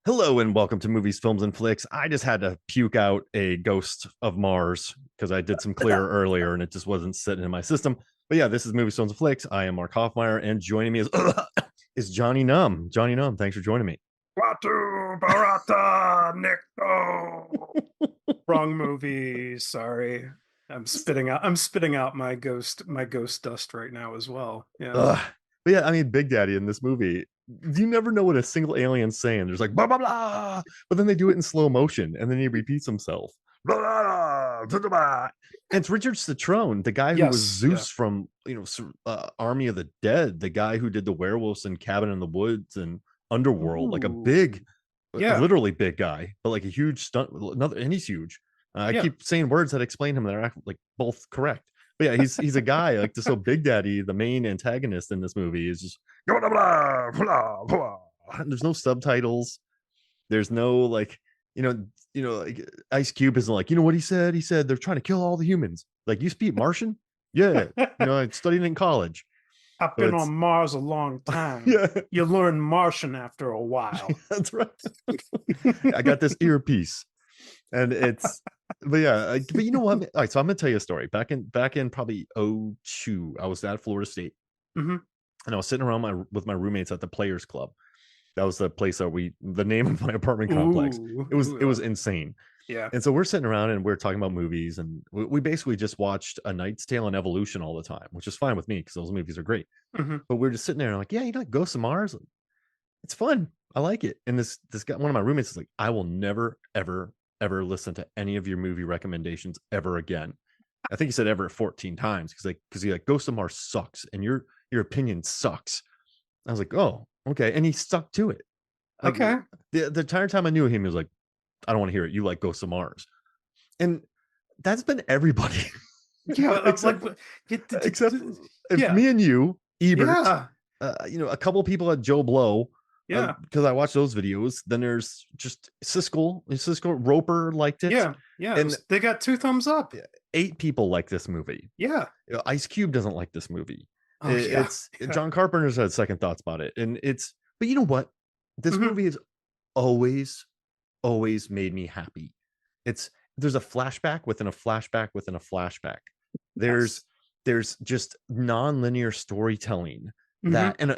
Hello and welcome to Movies, Films, and Flicks. I just had to puke out a Ghost of Mars because I did some clear earlier and it just wasn't sitting in my system. But yeah, this is Movies, Films, and Flicks. I am Mark Hoffmeyer, and joining me is Jonny Numb. Jonny Numb, thanks for joining me. Watu Barata Nico. Wrong movie. Sorry. I'm spitting out my ghost dust right now as well. Yeah. But yeah, I mean, Big Daddy in this movie, you never know what a single alien's saying. There's like blah blah blah, but then they do it in slow motion and then he repeats himself. Blah, blah, blah, blah, blah. And it's Richard Citrone, the guy who was Zeus from Army of the Dead, the guy who did the werewolves and Cabin in the Woods and Underworld. Ooh. Like a big, literally big guy, but like a huge stunt. And he's huge. I keep saying words that explain him that are like both correct. But yeah, he's a guy like so Big Daddy, the main antagonist in this movie, is just blah, blah, blah, blah. There's no subtitles. There's no like like Ice Cube isn't like, you know what he said? He said they're trying to kill all the humans. Like, you speak Martian? Yeah. I studied in college. I've been on Mars a long time. Yeah. You learn Martian after a while. That's right. I got this earpiece. And it's but you know what? All right, so I'm gonna tell you a story. Back in probably 2002, I was at Florida State. Mm-hmm. And I was sitting around with my roommates at the Players Club. That was the place the name of my apartment complex. It was insane. Yeah. And so we're sitting around and we're talking about movies, and we basically just watched A Knight's Tale and Evolution all the time, which is fine with me because those movies are great. Mm-hmm. But we're just sitting there and like, Ghosts of Mars, it's fun. I like it. And this guy, one of my roommates, is like, I will never, ever, ever listen to any of your movie recommendations ever again. I think he said ever 14 times because he like, Ghost of Mars sucks and your opinion sucks. I was like, oh, okay. And he stuck to it. Okay. The entire time I knew him, he was like, I don't want to hear it. You like Ghost of Mars. And that's been everybody. Yeah. except me and you, Ebert, a couple people at Joe Blow. Yeah. Because I watched those videos. Then there's just Siskel Roper liked it. Yeah. Yeah. And they got 2 thumbs up. 8 people like this movie. Yeah. Ice Cube doesn't like this movie. Oh, John Carpenter's had second thoughts about it. And but you know what? This movie has always made me happy. There's a flashback within a flashback within a flashback. There's just non-linear storytelling that in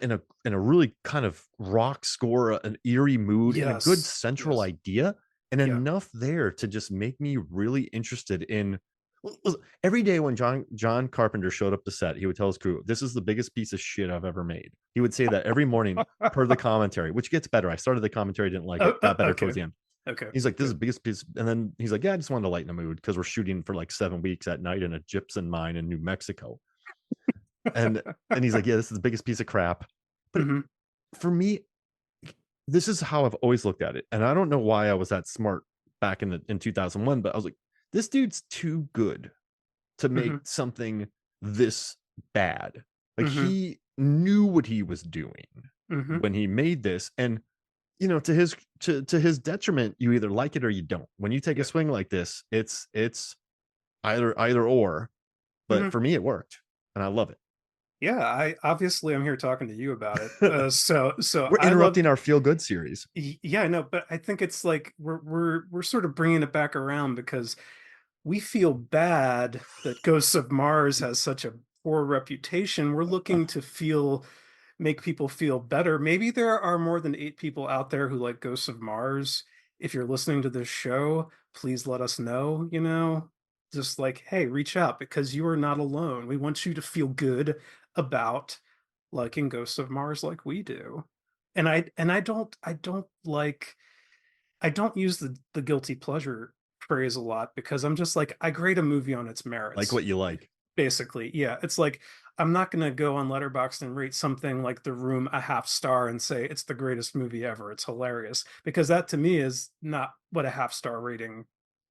a really kind of rock score, an eerie mood, and a good central idea, and enough there to just make me really interested in. Every day when John Carpenter showed up to set, he would tell his crew, "This is the biggest piece of shit I've ever made." He would say that every morning per the commentary, which gets better. I started the commentary, didn't like it, got better towards the end. Okay. He's like, "This is the biggest piece," and then he's like, "Yeah, I just wanted to lighten the mood because we're shooting for like 7 weeks at night in a gypsum mine in New Mexico." and he's like, "Yeah, this is the biggest piece of crap." But for me, this is how I've always looked at it, and I don't know why I was that smart back in 2001, but I was like, this dude's too good to make something this bad. Like, he knew what he was doing when he made this, and to his detriment, you either like it or you don't. When you take a swing like this, it's either or. But for me, it worked, and I love it. Yeah, I'm here talking to you about it. So we're interrupting our feel good series. Yeah, I know, but I think it's like we're sort of bringing it back around because we feel bad that Ghosts of Mars has such a poor reputation. We're looking to make people feel better. Maybe there are more than 8 people out there who like Ghosts of Mars. If you're listening to this show, please let us know, just like, hey, reach out because you are not alone. We want you to feel good about liking Ghosts of Mars like we do. And I don't use the guilty pleasure phrase a lot because I'm just like, I grade a movie on its merits. Like what you like. Basically, yeah. It's like, I'm not going to go on Letterboxd and rate something like The Room a 0.5 star and say it's the greatest movie ever. It's hilarious, because that to me is not what a 0.5 star rating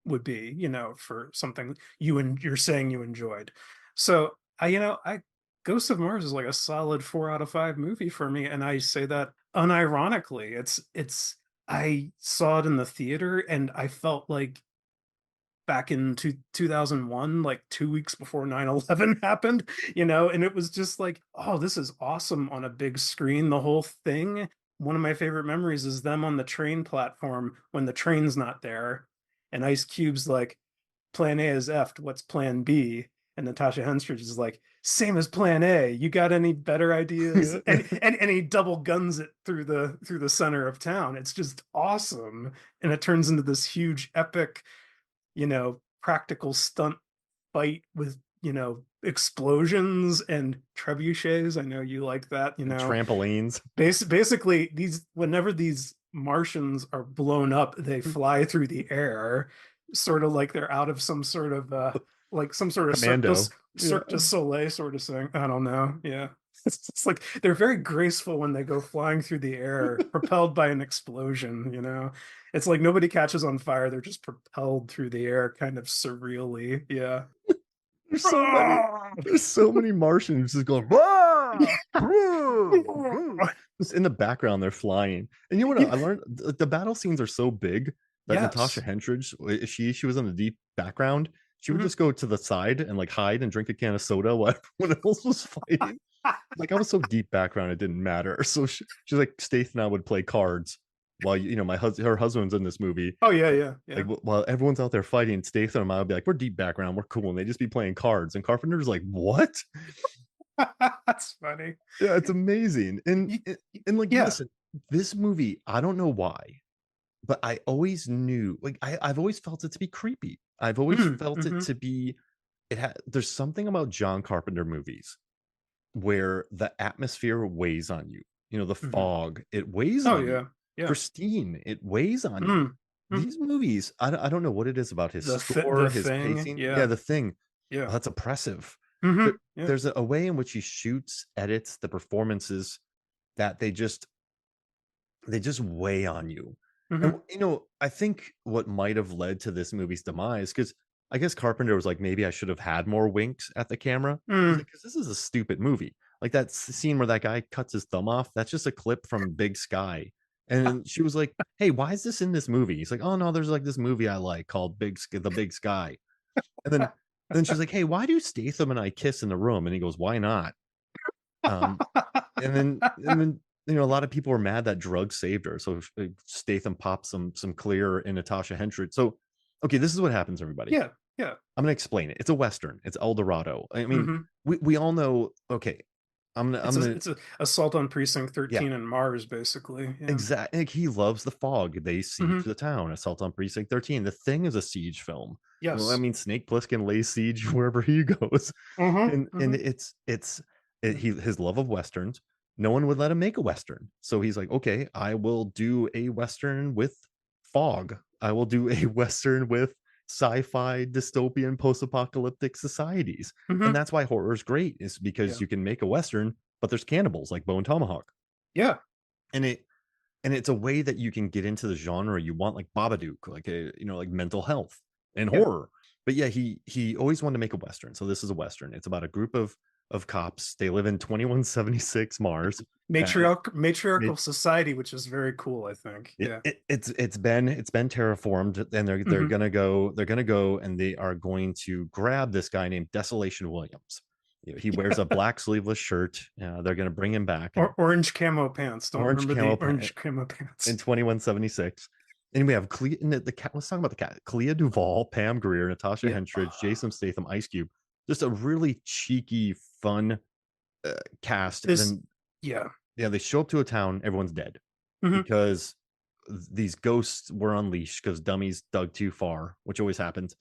would be, for something you're saying you enjoyed. So I Ghost of Mars is like a solid 4 out of 5 movie for me, and I say that unironically. I saw it in the theater and I felt like back in 2001, like 2 weeks before 9/11 happened, and it was just like, oh, this is awesome on a big screen, the whole thing. One of my favorite memories is them on the train platform when the train's not there, and Ice Cube's like, plan A is effed, what's plan B? And Natasha Henstridge is like, same as plan A. You got any better ideas? And he double guns it through the center of town. It's just awesome. And it turns into this huge epic, practical stunt fight with, explosions and trebuchets. I know you like that, Trampolines. Basically, whenever these Martians are blown up, they fly through the air, sort of like they're out of some sort of like some sort of Commando. Cirque du Soleil sort of thing. I don't know. Yeah. It's like they're very graceful when they go flying through the air, propelled by an explosion. It's like nobody catches on fire, they're just propelled through the air kind of surreally. Yeah. There's so many. There's so many Martians just going. "Wah! Just in the background, they're flying. And you know what I learned? The battle scenes are so big that Natasha Yes. Henstridge, she was in the deep background. She would Mhm. just go to the side and like hide and drink a can of soda while everyone else was fighting. Like I was so deep background, it didn't matter. So she's like Statham and I would play cards while her husband's in this movie. Oh yeah, yeah, yeah. Like while everyone's out there fighting, Statham and I would be like, "We're deep background, we're cool," and they just be playing cards. And Carpenter's like, "What?" That's funny. Yeah, it's amazing. And like, Yeah. listen, this movie, I don't know why, but I always knew, like, I've always felt it to be creepy. I've always felt it to be. There's something about John Carpenter movies where the atmosphere weighs on you. The fog, it weighs Oh on you. yeah. Yeah. Christine, it weighs on you. Mm. These movies, I don't know what it is about his score, The his Thing. pacing. Yeah, Yeah. The Thing. Yeah. Oh, that's oppressive. Yeah. There's a way in which he shoots, edits the performances that they just weigh on you. And Mhm. I think what might have led to this movie's demise, because I guess Carpenter was like, maybe I should have had more winks at the camera. He's Mm. like, because this is a stupid movie. Like that scene where that guy cuts his thumb off, that's just a clip from Big Sky. And then she was like, "Hey, why is this in this movie?" He's like, "Oh no, there's like this movie I like called The Big Sky." And then she's like, "Hey, why do Statham and I kiss in the room?" And he goes, "Why not?" Um, and then a lot of people were mad that drugs saved her. So Statham popped some clear in Natasha Henstridge. So okay, this is what happens, everybody. Yeah. Yeah. I'm gonna explain it. It's a Western. It's El Dorado. I mean, Mhm. we all know. Okay, I'm gonna It's a assault on Precinct yeah, 13 in Mars, basically. Yeah. exactly. Like, he loves the fog. They siege Mhm. the town. Assault on Precinct 13. The Thing is a siege film. Well, I Yes. mean, Snake Plissken lays siege wherever he goes, Mhm. and Mhm. his love of westerns. No one would let him make a western, so he's like, okay, I will do a western with fog. I will do a western with sci-fi dystopian post-apocalyptic societies, and Mhm. that's why horror is great. Is because Yeah. you can make a western, but there's cannibals like Bone Tomahawk, Yeah. and it's a way that you can get into the genre you want, like Babadook, like like mental health and Yeah. horror. But yeah, he always wanted to make a western. So this is a western. It's about a group of cops. They live in 2176 Mars. Matriarchal society, which is very cool, I think. Yeah. It's been terraformed, and they're Mhm. gonna go and they are going to grab this guy named Desolation Williams. He wears a black sleeveless shirt. They're gonna bring him back, and Or orange camo pants. Don't orange remember camo the orange camo in pants. 2176. And we have Clea, and the cat. Let's talk about the cat. Clea Duvall, Pam Grier, Natasha Yeah. Henstridge, Jason Statham, Ice Cube. Just a really cheeky, fun cast. And This. then Yeah. yeah, they show up to a town, everyone's dead Mhm. because these ghosts were unleashed because dummies dug too far, which always happens.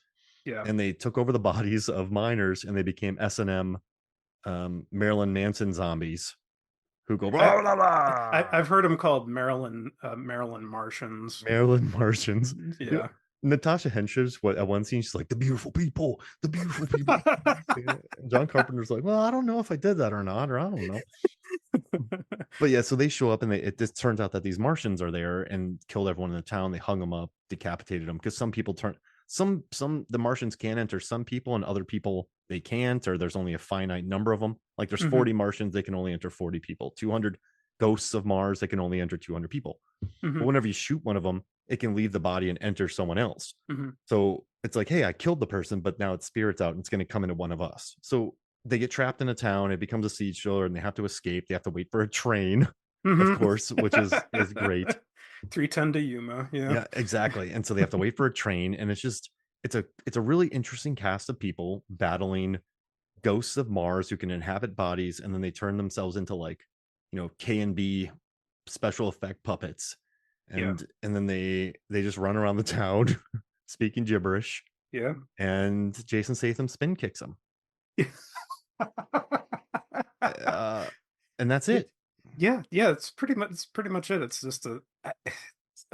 Yeah. And they took over the bodies of miners, and they became S&M Marilyn Manson zombies who go I, blah blah blah. I've heard them called Maryland Martians. Maryland Martians. Yeah. Natasha Henstridge, what at one scene she's like, the beautiful people, the beautiful people. And John Carpenter's like, well, I don't know if I did that or not, or I don't know. But yeah, so they show up, and it just turns out that these Martians are there and killed everyone in the town. They hung them up, decapitated them, because some people the Martians can enter some people, and other people they can't, or there's only a finite number of them. Like there's Mhm. 40 Martians, they can only enter 40 people. 200 ghosts of Mars, they can only enter 200 people. But Mhm. whenever you shoot one of them, it can leave the body and enter someone else. Mhm. So it's like, hey, I killed the person, but now its spirit's out and it's going to come into one of us. So they get trapped in a town. It becomes a siege killer, and they have to escape. They have to wait for a train, of Mhm. course, which is great. 310 to Yuma, yeah. Yeah, exactly. And so they have to wait for a train, and it's a really interesting cast of people battling ghosts of Mars who can inhabit bodies, and then they turn themselves into like, K and B special effect puppets, Yeah. and then they just run around the town speaking gibberish, Yeah. and Jason Statham spin kicks them, uh, and that's Yeah. it. Yeah, yeah, it's pretty much it. It's just a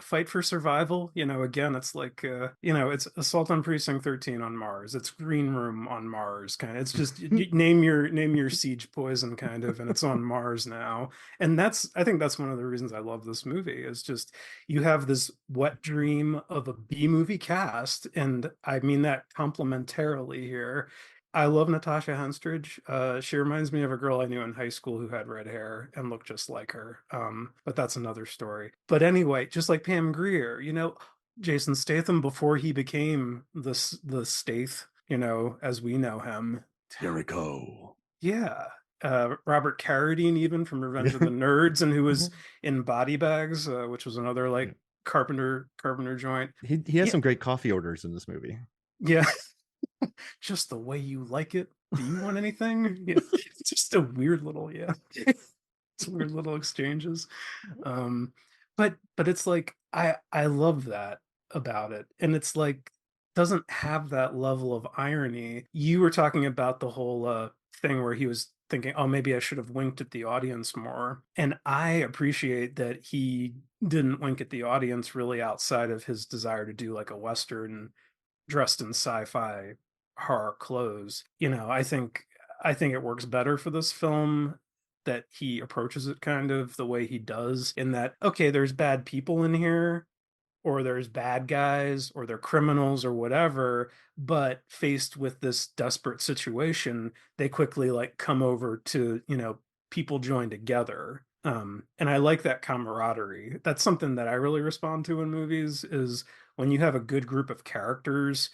fight for survival. Again, it's like it's Assault on Precinct 13 on Mars. It's Green Room on Mars, kind of. It's just name your siege poison, kind of, and it's on Mars now. And I think that's one of the reasons I love this movie, is just you have this wet dream of a B movie cast, and I mean that complimentarily here. I love Natasha Henstridge. She reminds me of a girl I knew in high school who had red hair and looked just like her. But that's another story. But anyway, just like Pam Grier, Jason Statham before he became the Stath, as we know him. Jericho. Yeah. Robert Carradine, even from Revenge of the Nerds, and who was in Body Bags, which was another like Carpenter joint. He has Yeah, some great coffee orders in this movie. yeah. Just the way you like it. Do you want anything? Yeah. It's just a weird little, yeah. It's weird little exchanges. Um, but it's like I love that about it. And it's like doesn't have that level of irony. You were talking about the whole thing where he was thinking, oh, maybe I should have winked at the audience more. And I appreciate that he didn't wink at the audience really outside of his desire to do like a Western dressed in sci-fi horror clothes. I think it works better for this film that he approaches it kind of the way he does, in that, okay, there's bad people in here, or there's bad guys, or they're criminals or whatever, but faced with this desperate situation, they quickly like come over to, people join together. And I like that camaraderie. That's something that I really respond to in movies, is when you have a good group of characters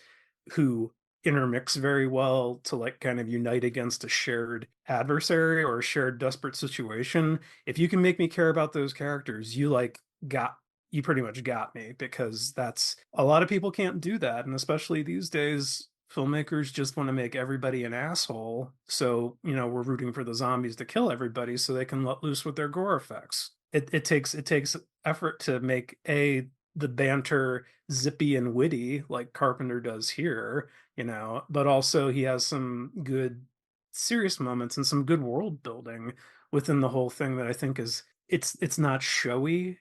who intermix very well to like kind of unite against a shared adversary or a shared desperate situation. If you can make me care about those characters, got you pretty much got me, because that's a lot of people can't do that. And especially these days, filmmakers just want to make everybody an asshole. So, we're rooting for the zombies to kill everybody so they can let loose with their gore effects. It takes effort to make the banter zippy and witty like Carpenter does here, but also he has some good serious moments and some good world building within the whole thing that I think it's not showy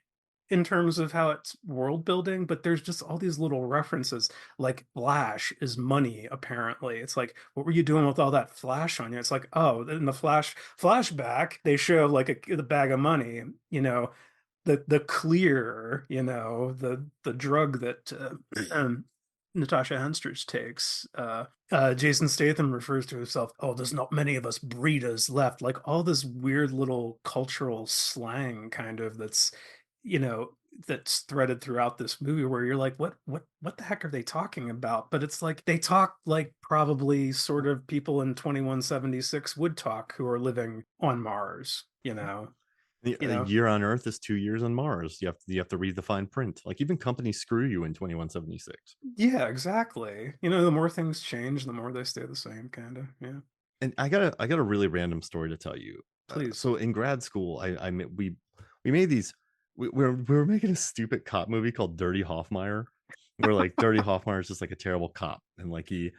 in terms of how it's world building, but there's just all these little references, like flash is money, apparently. It's like, what were you doing with all that flash on you? It's like, oh, in the flashback, they show like the bag of money, the clear, the drug that Natasha Henstridge takes. Jason Statham refers to himself, oh, there's not many of us breeders left. Like all this weird little cultural slang kind of you know, that's threaded throughout this movie, where you're like, what the heck are they talking about? But it's like they talk like probably sort of people in 2176 would talk, who are living on Mars, A year on Earth is 2 years on Mars. You have to read the fine print. Like even companies screw you in 2176. Yeah, exactly. The more things change, the more they stay the same, kind of. Yeah. And I got a really random story to tell you. Please. So in grad school, we made these. We were making a stupid cop movie called Dirty Hoffmeyer, where like Dirty Hoffmeyer is just like a terrible cop, and like he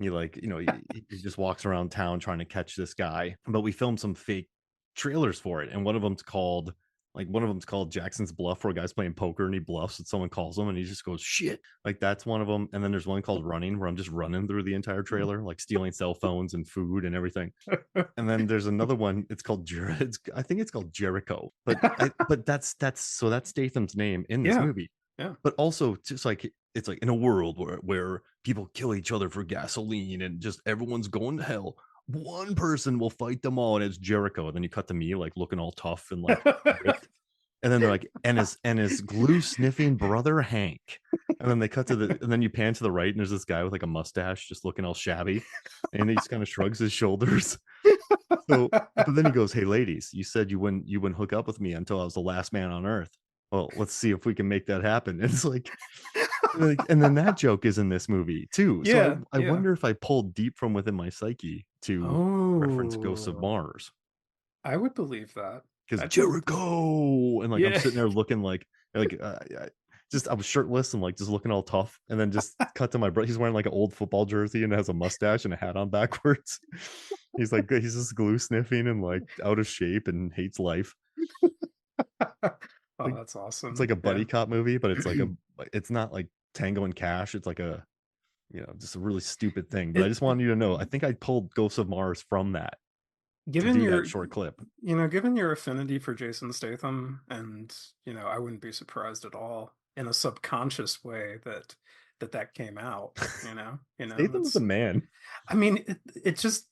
like he just walks around town trying to catch this guy. But we filmed some fake trailers for it, and one of them's called Jackson's Bluff, where a guy's playing poker and he bluffs and someone calls him and he just goes shit. Like that's one of them. And then there's one called Running, where I'm just running through the entire trailer, like stealing cell phones and food and everything. And then there's another one. It's called I think it's called Jericho. But that's Statham's name in this Yeah. movie. Yeah. But also just like it's like in a world where people kill each other for gasoline and just everyone's going to hell, one person will fight them all, and it's Jericho. And then you cut to me like looking all tough and like ripped. And then they're like, and his glue sniffing brother Hank. And then they cut to and then you pan to the right, and there's this guy with like a mustache, just looking all shabby, and he just kind of shrugs his shoulders. So, but then he goes, "Hey, ladies, you said you wouldn't hook up with me until I was the last man on earth. Well, let's see if we can make that happen." And it's like, and then that joke is in this movie too. So Yeah, I yeah. wonder if I pulled deep from within my psyche to reference Ghosts of Oh, Mars. I would believe that. Because I think, Jericho, and like I'm yeah. sitting there looking like just I was shirtless and like just looking all tough, and then just cut to my brother. He's wearing like an old football jersey and has a mustache and a hat on backwards. He's just glue sniffing and like out of shape and hates life. Oh, Like that's it's awesome. like a Yeah. buddy cop movie, but it's not like Tango and Cash. It's like just a really stupid thing. But I It, just wanted you to know. I think I pulled Ghosts of Mars from that to given do that your, short clip. given your affinity for Jason Statham, and I wouldn't be surprised at all in a subconscious way that came out. Statham's the That's, man. I mean, it just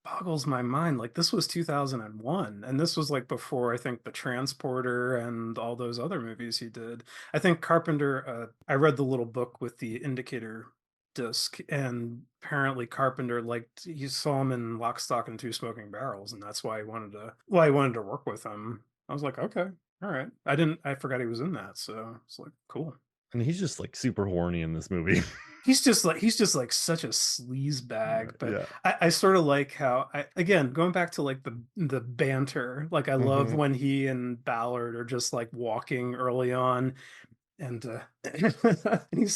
boggles my mind. Like, this was 2001, and this was like before, I think, The Transporter and all those other movies he did. I think Carpenter, I read the little book with the indicator disc, and apparently Carpenter liked, he saw him in Lock, Stock, and Two Smoking Barrels, and that's why he wanted to work with him. I was like, okay, all right. I forgot he was in that, so it's like, cool. And he's just like super horny in this movie. He's just like such a sleaze bag, but Yeah. I sort of like how, again, going back to like the banter, like I love Mhm. when he and Ballard are just like walking early on, and he's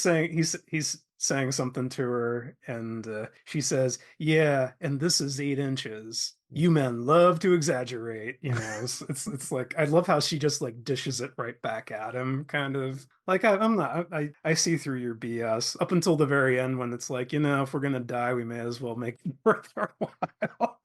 saying something to her, and she says, "Yeah, and this is 8 inches. You men love to exaggerate." It's like, I love how she just like dishes it right back at him, kind of like, I'm not, I see through your BS up until the very end, when it's like, if we're gonna die, we may as well make it worth our while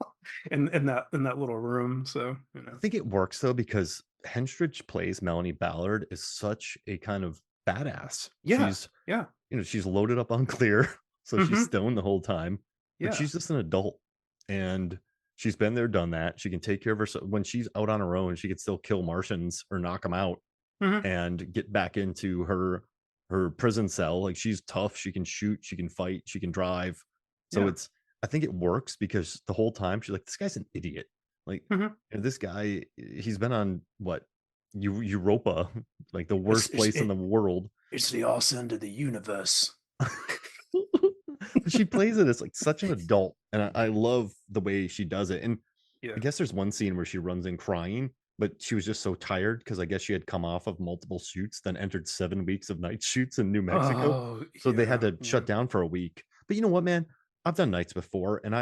in that little room. So I think it works though because Henstridge plays Melanie Ballard is such a kind of badass. yeah, yeah, She's loaded up on clear, so she's hmm, stoned the whole time, but yeah, she's just an adult, and she's been there, done that. She can take care of herself when she's out on her own. She can still kill Martians or knock them out hmm, and get back into her prison cell. Like, she's tough. She can shoot. She can fight. She can drive. So yeah. I think it works because the whole time she's like, this guy's an idiot. Like, Hmm. this guy, he's been on what, Europa, like the It's worst it's place in the it, world. it's the arse end of the universe. But she plays it as like such an adult, and I love the way she does it. And I Yeah. guess there's one scene where she runs in crying, but she was just so tired because I guess she had come off of multiple shoots, then entered 7 weeks of night shoots in New Mexico, Oh, so they had yeah, to yeah. shut down for a week. But you know what, man? I've done nights before, and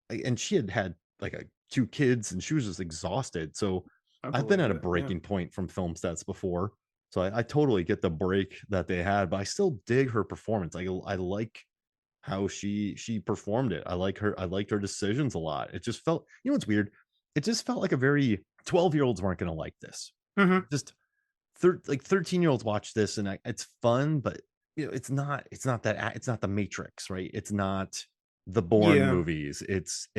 and she had like two kids, and she was just exhausted. So I I've been believe at a it. Yeah. breaking point from film sets before. So I totally get the break that they had, but I still dig her performance. I like how she performed it. I liked her decisions a lot. It just felt, what's weird? It just felt like a very 12-year-olds weren't going to like this. Hmm. Just like 13-year-olds watch this, and it's fun, but it's not the Matrix, right? It's not the Bourne Yeah. movies. It's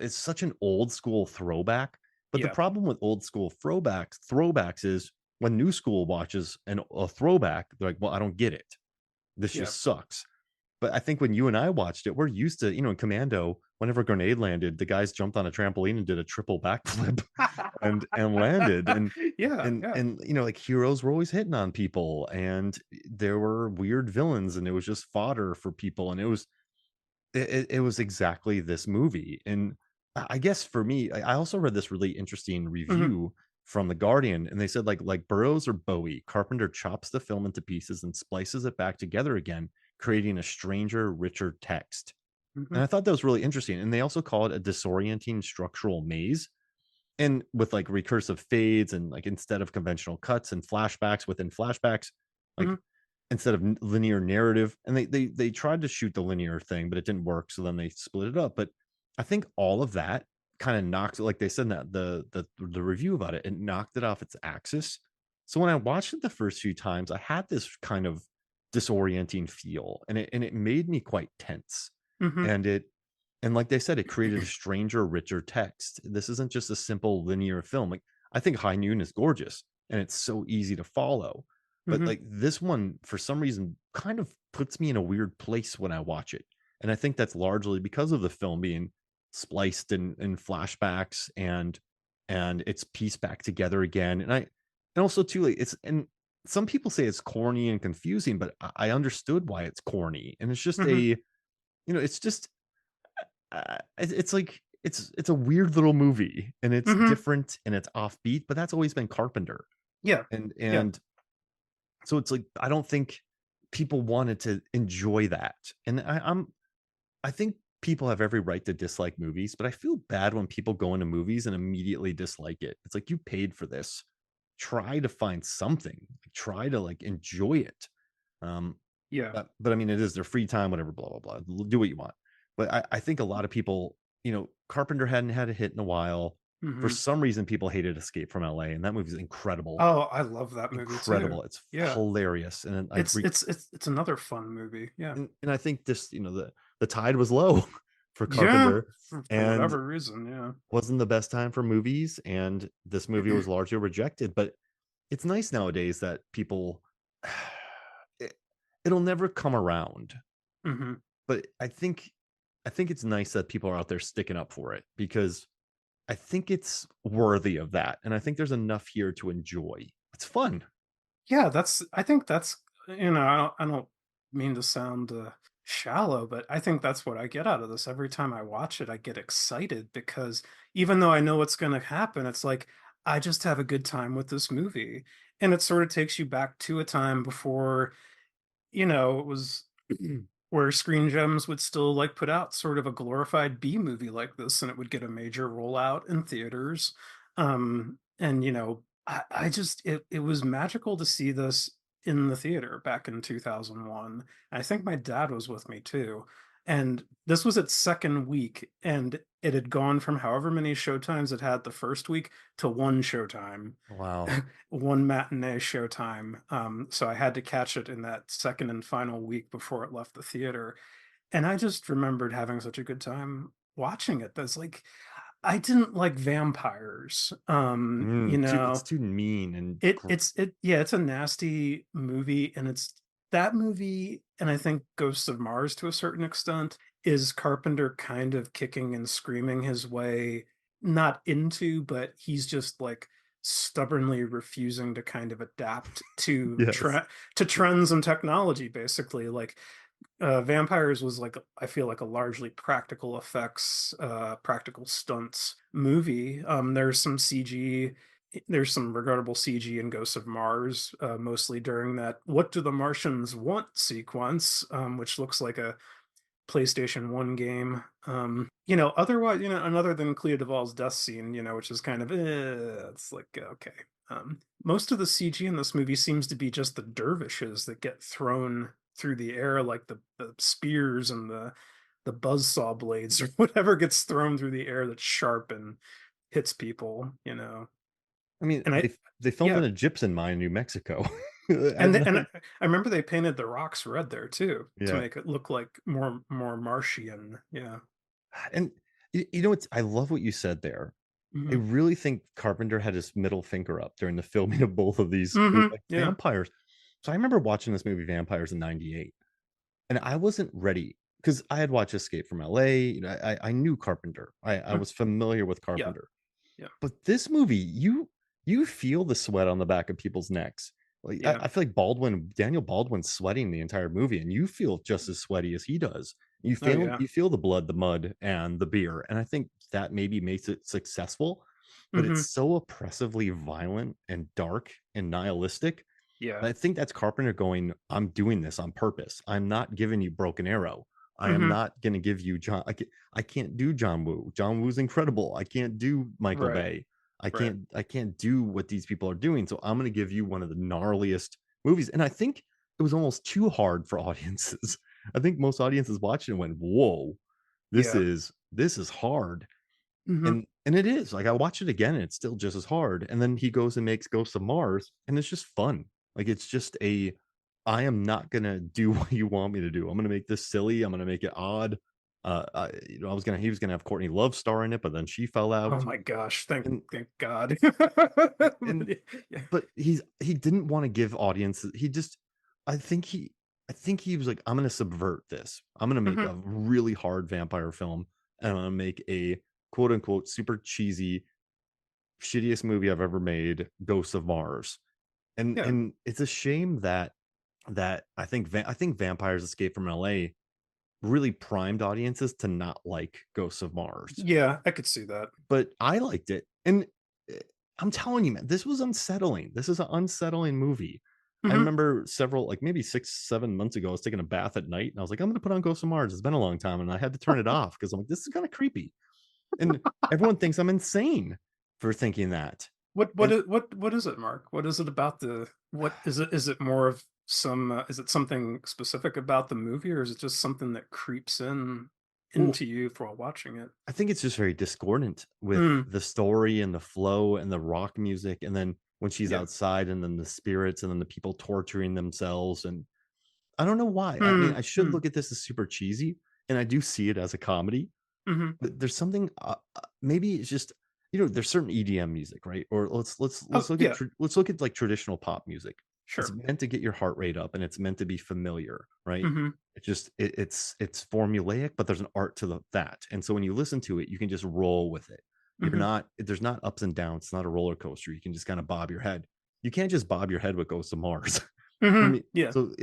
such an old school throwback. But the Yeah. problem with old school throwbacks is when new school watches a throwback, they're like, well, I don't get it. This Yeah. just sucks. But I think when you and I watched it, we're used to, in Commando, whenever a grenade landed, the guys jumped on a trampoline and did a triple backflip and landed. Yeah. Yeah. Like, heroes were always hitting on people, and there were weird villains, and it was just fodder for people. And it was exactly this movie. And I guess for me, I also read this really interesting Hmm. review from The Guardian, and they said, like Burroughs or Bowie, Carpenter chops the film into pieces and splices it back together again, creating a stranger, richer text. Hmm. And I thought that was really interesting. And they also call it a disorienting structural maze. And with like recursive fades, and like instead of conventional cuts and flashbacks within flashbacks, Hmm. like instead of linear narrative. And they tried to shoot the linear thing, but it didn't work. So then they split it up. But I think all of that kind of knocks it, like they said, that the review about it knocked it off its axis. So when I watched it the first few times, I had this kind of disorienting feel, and it made me quite tense. Hmm. And like they said, it created a stranger, richer text. This isn't just a simple linear film. Like, I think High Noon is gorgeous, and it's so easy to follow. But Mhm. like this one, for some reason, kind of puts me in a weird place when I watch it. And I think that's largely because of the film being spliced in flashbacks and it's pieced back together again. And also too, like it's and some people say it's corny and confusing, but I understood why it's corny. And it's just Mhm. it's just it's like it's a weird little movie and it's Mhm. different and it's offbeat, but that's always been Carpenter. Yeah. And Yeah. and so it's like I don't think people wanted to enjoy that. And I think people have every right to dislike movies, but I feel bad when people go into movies and immediately dislike it. It's like you paid for this. Try to find something. Like, try to like enjoy it. Um, Yeah. but I mean, it is their free time, whatever, blah, blah, blah. Do what you want. But I think a lot of people, Carpenter hadn't had a hit in a while. For Mhm. some reason, people hated Escape from LA, and that movie's incredible. Oh, I love that movie too. Incredible. It's Yeah. hilarious. And It's another fun movie. Yeah. and I think this, the tide was low for Yeah. Carpenter For and whatever reason. Yeah. wasn't the best time for movies. And this movie was largely rejected. But it's nice nowadays that people it, it'll never come around. Mhm. But I think it's nice that people are out there sticking up for it because I think it's worthy of that. And I think there's enough here to enjoy. It's fun. Yeah, I think that's, I don't mean to sound shallow, but I think that's what I get out of this. Every time I watch it, I get excited because even though I know what's going to happen, it's like I just have a good time with this movie. And it sort of takes you back to a time before, it was where Screen Gems would still like put out sort of a glorified B movie like this, and it would get a major rollout in theaters. And I just it was magical to see this in the theater back in 2001. I think my dad was with me too. And this was its second week, and it had gone from however many showtimes it had the first week to one showtime, Wow. one matinee showtime. So I had to catch it in that second and final week before it left the theater. And I just remembered having such a good time watching it. That's like, I didn't like vampires. It's too mean and Yeah, it's a nasty movie, and it's that movie, and I think Ghosts of Mars to a certain extent is Carpenter kind of kicking and screaming his way not into, but he's just like stubbornly refusing to kind of adapt to yes. trends and technology basically. Like Vampires was like I feel like a largely practical effects, practical stunts movie. There's some CG, there's some regrettable CG in Ghosts of Mars, mostly during that "What do the Martians want" sequence, which looks like a PlayStation 1 game. Otherwise, and other than Clea Duvall's death scene, which is kind of it's like okay. Most of the CG in this movie seems to be just the dervishes that get thrown through the air, like the spears and the buzzsaw blades or whatever gets thrown through the air that's sharp and hits people. I mean, And they filmed in yeah, a gypsum mine in New Mexico. and I remember they painted the rocks red there too to Yeah. make it look like more Martian. Yeah. And it's I love what you said there. I Mhm. really think Carpenter had his middle finger up during the filming of both of these Mhm. like Yeah. vampires. So I remember watching this movie Vampires in 98 and I wasn't ready because I had watched Escape from LA. I knew Carpenter. I Mm. was familiar with Yeah. Carpenter. Yeah. But this movie, you feel the sweat on the back of people's necks. Like I, Yeah. I feel like Daniel Baldwin's sweating the entire movie, and you feel just as sweaty as he does. You Oh feel yeah. you feel the blood, the mud, and the beer. And I think that maybe makes it successful, but it's Mhm. so oppressively violent and dark and nihilistic. Yeah. And I think that's Carpenter going, I'm doing this on purpose. I'm not giving you Broken Arrow. I am Mhm. not going to give you I can't do John Woo. John Woo's incredible. I can't do Michael Right. Bay. Right. I can't do what these people are doing. So I'm going to give you one of the gnarliest movies. And I think it was almost too hard for audiences. I think most audiences watching it went, "Whoa, Yeah. this is hard." Mhm. And it is. Like I watch it again and it's still just as hard. And then he goes and makes Ghosts of Mars and it's just fun. Like it's just I am not going to do what you want me to do. I'm going to make this silly. I'm going to make it odd. He was gonna have Courtney Love star in it, but then she fell Oh out. my gosh, And thank God. and Yeah. but he didn't want to give audiences. He just, I think he, I think he was like, I'm gonna subvert this. I'm gonna make Mhm. a really hard vampire film, and I'm gonna make a quote unquote super cheesy, shittiest movie I've ever made, Ghosts of Mars. Yeah. And it's a shame that I think Vampires Escape from LA really primed audiences to not like Ghosts of Mars. Yeah, I could see that. But I liked it, and, eh, I'm telling you, man, this was unsettling. This is an unsettling movie. I Mhm. remember several, like, maybe 6, 7 months ago, I was taking a bath at night, and I was like, "I'm gonna put on Ghosts of Mars." It's been a long time, and I had to turn it off because 'cause I'm like, "This is kinda creepy." And everyone thinks I'm insane for thinking that. And What is it, Mark? What is it about the what is it more of some is it something specific about the movie, or is it just something that creeps in well, into you while watching it? I think it's just very discordant with Mm, the story and the flow and the rock music, and then when she's yeah. outside, and then the spirits, and then the people torturing themselves, and I don't know why. I mean, Mm, I should mm, look at this as super cheesy, and I do see it as a comedy, mhm. but there's something, maybe it's just, there's certain EDM music, right? Or Oh, yeah, let's look at, like, traditional pop music. It's sure. meant to get your heart rate up, and it's meant to be familiar, right? Mhm, It's formulaic, but there's an art to that, and so when you listen to it, you can just roll with it. mhm, There's not ups and downs, it's not a roller coaster, you can just kinda bob your head. You can't just bob your head with Ghosts of Mars. For mhm. me, Yeah, so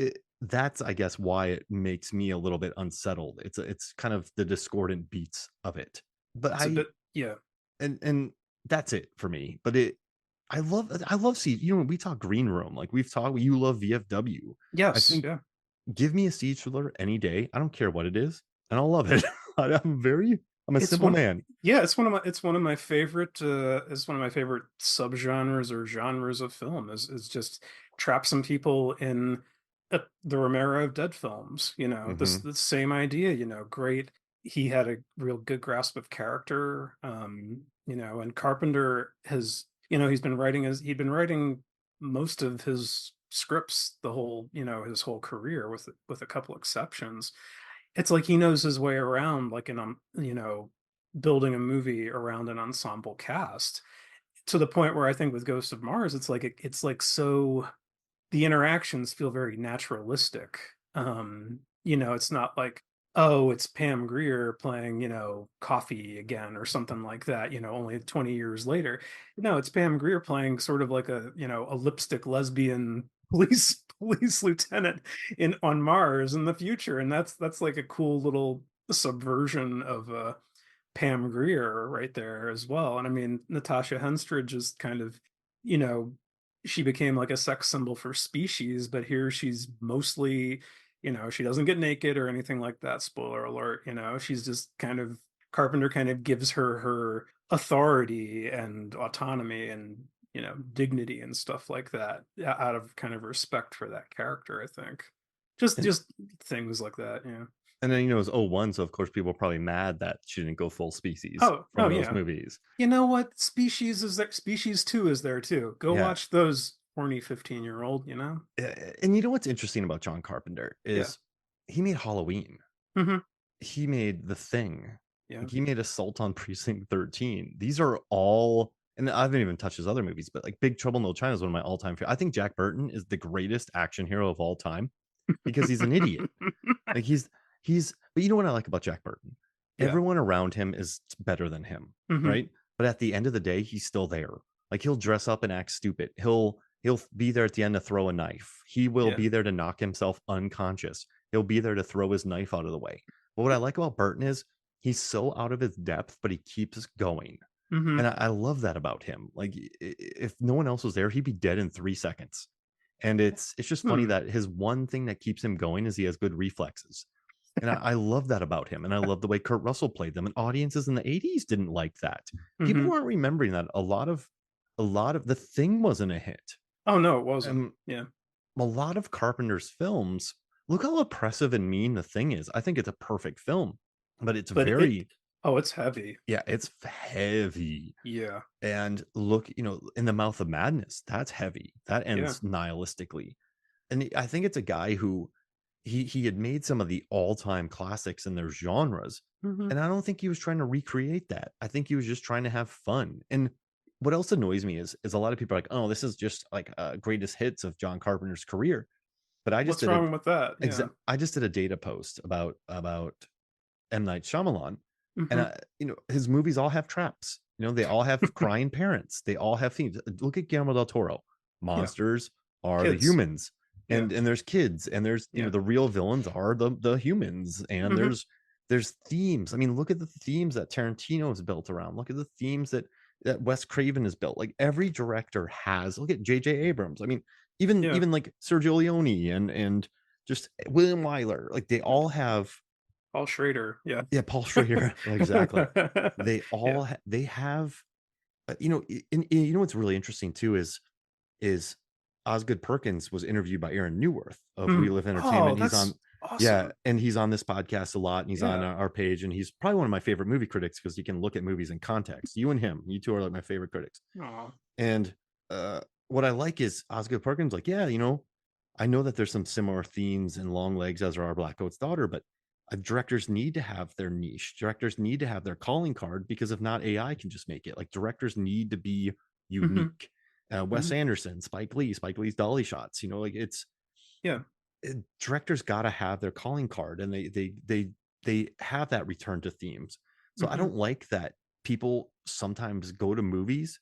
that's, I guess, why it makes me a little bit unsettled. It's kind of the discordant beats of it. But it's a bit yeah. and that's it for me. But I love when we talk Green Room, like we've talked, you love VFW. I Yes, think, yeah. give me a siege thriller any day. I don't care what it is, and I'll love it. I'm a It's simple one man. yeah, it's one of my favorite, it's one of my favorite subgenres or genres of film is just trap some people in, the Romero of Dead films, Hmm. the same idea, great he had a real good grasp of character, and Carpenter has he'd been writing most of his scripts the whole, his whole career with a couple exceptions. It's like he knows his way around, like, building a movie around an ensemble cast to the point where I think with Ghost of Mars, it's like so the interactions feel very naturalistic. It's not like, oh, it's Pam Grier playing, Coffee again or something like that, only 20 years later. No, it's Pam Grier playing sort of like a lipstick lesbian police lieutenant in on Mars in the future. And that's like a cool little subversion of Pam Grier right there as well. And I mean, Natasha Henstridge is kind of, you know, she became like a sex symbol for Species, but here she's mostly, she doesn't get naked or anything like that. Spoiler alert, she's just kind of Carpenter kind of gives her her authority and autonomy and dignity and stuff like that out of kind of respect for that character, I think. And Just things like that, yeah. and then, it was '01, so of course people are probably mad that she didn't go full species Oh from those yeah. movies. You know what? Species is there. Species 2 is there too. Go Yeah. watch those horny 15-year-old, you know? And you know what's interesting about John Carpenter Yeah. is he made Halloween. Mhm. He made The Thing. Yeah. Like, he made Assault on Precinct 13. These are all, and I haven't even touched his other movies, but, like, Big Trouble in Little China is one of my all-time I think Jack Burton is the greatest action hero of all time because he's an idiot. Like, but you know what I like about Jack Burton? Yeah. Everyone around him is better than him, Mhm. right? But at the end of the day, he's still there. Like, he'll dress up and act stupid. He'll be there at the end to throw a knife. He will Yeah. be there to knock himself unconscious. He'll be there to throw his knife out of the way. But what I like about Burton is he's so out of his depth, but he keeps going. And Mhm. I love that about him. Like, if no one else was there, he'd be dead in 3 seconds. And it's just funny Hmm. that his one thing that keeps him going is he has good reflexes. And I love that about him, and I love the way Kurt Russell played them, and audiences in the '80s didn't like that. People Mhm. aren't remembering that a lot of The Thing wasn't a hit, Oh, no, it wasn't. and Yeah. a lot of Carpenter's films, look how oppressive and mean The Thing is. I think it's a perfect film, but it's But it very, oh, it's heavy. yeah, it's heavy. Yeah. And look, In the Mouth of Madness, that's heavy. That Yeah. ends nihilistically. And I think it's a guy who he had made some of the all-time classics in their genres, Hmm. and I don't think he was trying to recreate that. I think he was just trying to have fun. And what else annoys me is a lot of people are like, "Oh, this is just like greatest hits of John Carpenter's career." But What's wrong with that? Yeah. I just did a data post about M. Night Shyamalan, and, Hmm. his movies all have traps. They all have crying parents. They all have themes. Look at Guillermo del Toro. Yeah. Monsters are the Kids. humans, Yeah. and there's kids, and there's, Yeah. the real villains are the humans, and Hmm. there's themes. I mean, look at the themes that Tarantino has built around. Look at the themes that Wes Craven has built. Like, every director has. Look at J.J. Abrams. I mean, even Yeah. even like Sergio Leone and just William Wyler, like, they all have. Paul Schrader. Yeah. Yeah, Paul Schrader, exactly. They Yeah. all they have, and you know what's really interesting too is Osgood Perkins was interviewed by Aaron Newworth of We Mm. Live Oh, Entertainment. He's on, that's yeah, awesome. and he's on this podcast a lot, and he's on Yeah. our page, and he's probably one of my favorite movie critics because he can look at movies in context. You and him, you two are like my favorite critics. Oh. And what I like is Osgood Perkins, like, yeah, I know that there's some similar themes in Long Legs as there are Black Coat's Daughter, but directors need to have their niche. Directors need to have their calling card because if not, AI can just make it. Like, directors need to be Hmm. unique. Wes Hmm. Anderson, Spike Lee's dolly shots. Like, Yeah. directors got to have their calling card, and they have that return to themes. So I Hmm. don't like that people sometimes go to movies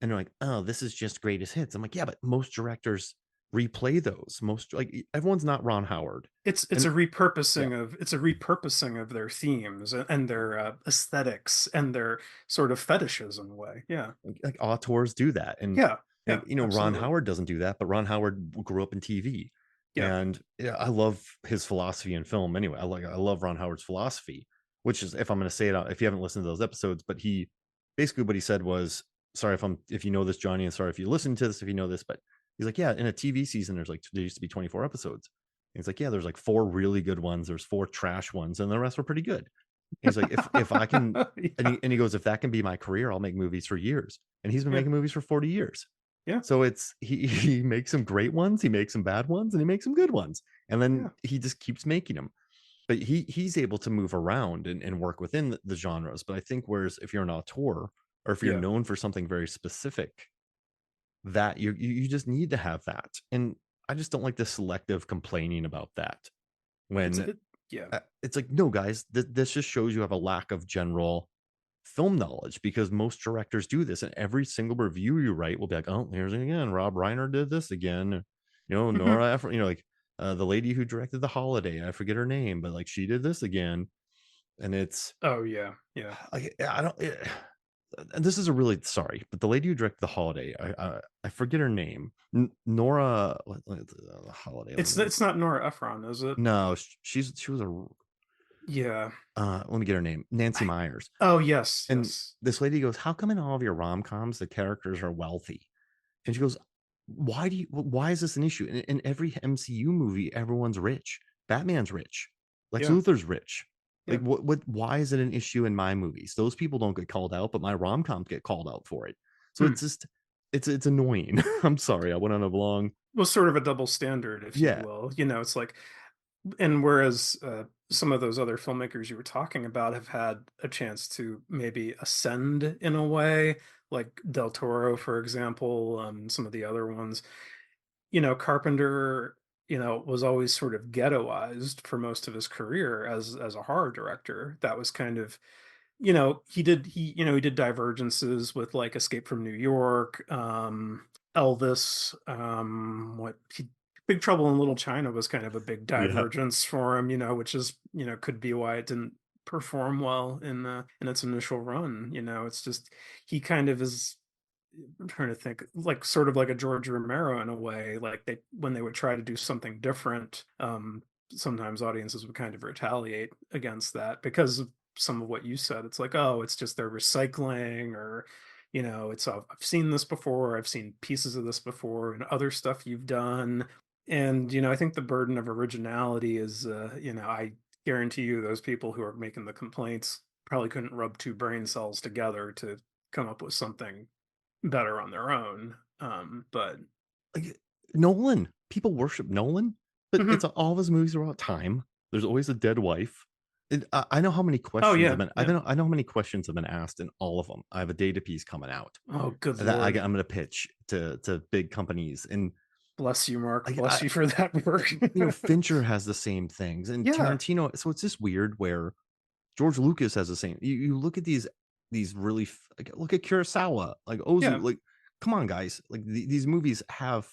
and they're like, oh, this is just greatest hits. I'm like, yeah, but most directors replay those. Most, like, everyone's not Ron Howard. It's And a yeah, repurposing of their themes and their aesthetics and their sort of fetishes in a way. Yeah. like auteurs do that. And Yeah. Yeah. like, Ron Absolutely. Howard doesn't do that, but Ron Howard grew up in TV. Yeah. And yeah, I love his philosophy in film anyway. I love Ron Howard's philosophy, which is, if I'm going to say it, if you haven't listened to those episodes, but he basically, what he said was, sorry if you know this, Johnny, and sorry if you listen to this, if you know this, but he's like, yeah, in a TV season, there used to be 24 episodes. And he's like, yeah, there's like 4 really good ones, there's 4 trash ones, and the rest were pretty good. And he's like, if I can, Yeah. and he goes, if that can be my career, I'll make movies for years. And he's been Yeah. making movies for 40 years. Yeah. So he makes some great ones, he makes some bad ones, and he makes some good ones. And then Yeah. he just keeps making them. But he's able to move around and work within the genres. But I think, whereas if you're an auteur, or if you're Yeah. known for something very specific, that you just need to have that. And I just don't like the selective complaining about that. It's When it, yeah. it's like, no, guys, this just shows you have a lack of general film knowledge, because most directors do this, and every single review you write will be like, oh, here's it again, Rob Reiner did this again, Hmm. Nora Ephron, like, the lady who directed The Holiday, I forget her name, but like, she did this again. And it's Oh yeah. Yeah. like, I don't and this is a really, sorry, but the lady who directed The Holiday, I forget her name. Nora, The Holiday, let me, It's not Nora Ephron, is it? no, she was a, Yeah. let me get her name, Nancy I, Myers. oh yes. And Yes. this lady goes, how come in all of your rom-coms the characters are wealthy? And she goes, why is this an issue? In every MCU movie, everyone's rich. Batman's rich. Lex Yeah. Luthor's rich. Yeah. Like, why is it an issue in my movies? Those people don't get called out, but my rom-coms get called out for it. So Hmm. it's just, it's annoying. I'm sorry, I went on a long, Well, sort of a double standard, if you yeah, will. It's like, and whereas some of those other filmmakers you were talking about have had a chance to maybe ascend in a way, like Del Toro, for example, some of the other ones, Carpenter, was always sort of ghettoized for most of his career as a horror director. That was kind of, he did Divergences with like Escape from New York, Elvis, what he Big Trouble in Little China was kind of a big yeah, divergence for him, which is, could be why it didn't perform well in its initial run. It's just he kind of is, I'm trying to think, like sort of like a George Romero in a way. Like when they would try to do something different, sometimes audiences would kind of retaliate against that because of some of what you said. It's like, oh, it's just they're recycling, or it's, oh, I've seen this before, I've seen pieces of this before, and other stuff you've done. And I think the burden of originality is, I guarantee you, those people who are making the complaints probably couldn't rub two brain cells together to come up with something better on their own. But like Nolan. People worship Nolan. But Mhm. it's all of his movies are about time. There's always a dead wife. I know how many Oh, questions yeah, have been. yeah. I know how many questions have been asked in all of them. I have a data piece coming out Oh, good that lord. I'm going to pitch to big companies, and Bless you, Mark. Bless I you for that work. Fincher has the same things, and Yeah. Tarantino. So it's just weird where George Lucas has the same. You look at these really like, look at Kurosawa, like Ozu, Yeah. like come on guys, like these movies have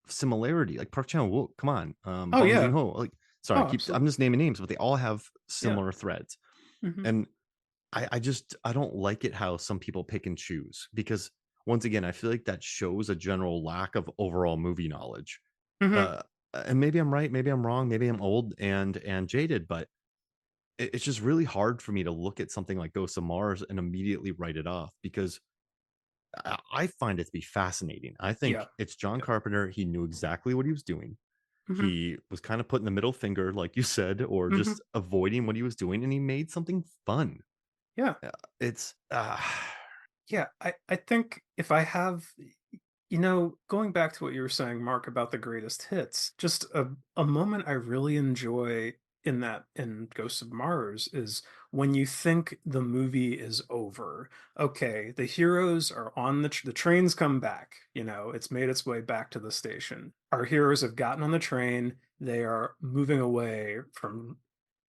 similarity. Like Park Chan Wook, come on, Oh, Bong Joon yeah. Ho, like sorry, Oh, I'm absolutely. just naming names, but they all have Yeah. similar threads, Mhm. and I don't like it how some people pick and choose because once again I feel like that shows a general lack of overall movie knowledge. Mhm. Uh, and maybe I'm right, maybe I'm wrong, maybe I'm old and jaded, but it's just really hard for me to look at something like Ghosts of Mars and immediately write it off because I find it to be fascinating. I Yeah. think it's John Yeah. Carpenter. He knew exactly what he was doing. Mhm. He was kind of putting the middle finger, like you said, or Mhm. just avoiding what he was doing, and he made something fun. Yeah. Uh, It's Yeah. I think if I have, going back to what you were saying, Mark, about the greatest hits, just a moment I really enjoy in Ghosts of Mars is when you think the movie is over. Okay, the heroes are on the train's come back, it's made its way back to the station. Our heroes have gotten on the train, they are moving away from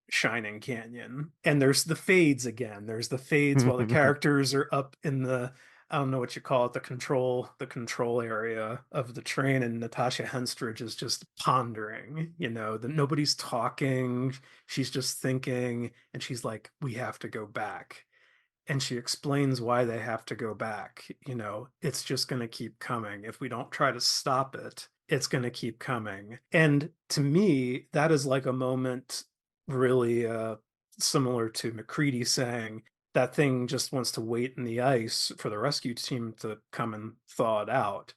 Shining Canyon. And there's the fades again. There's the fades while the characters are up in I don't know what you call it, the control area of the train, and Natasha Henstridge is just pondering, that nobody's talking. She's just thinking, and she's like, we have to go back. And she explains why they have to go back. It's just going to keep coming. If we don't try to stop it, it's going to keep coming. And to me, that is like a moment really similar to McCready saying that thing just wants to wait in the ice for the rescue team to come and thaw it out.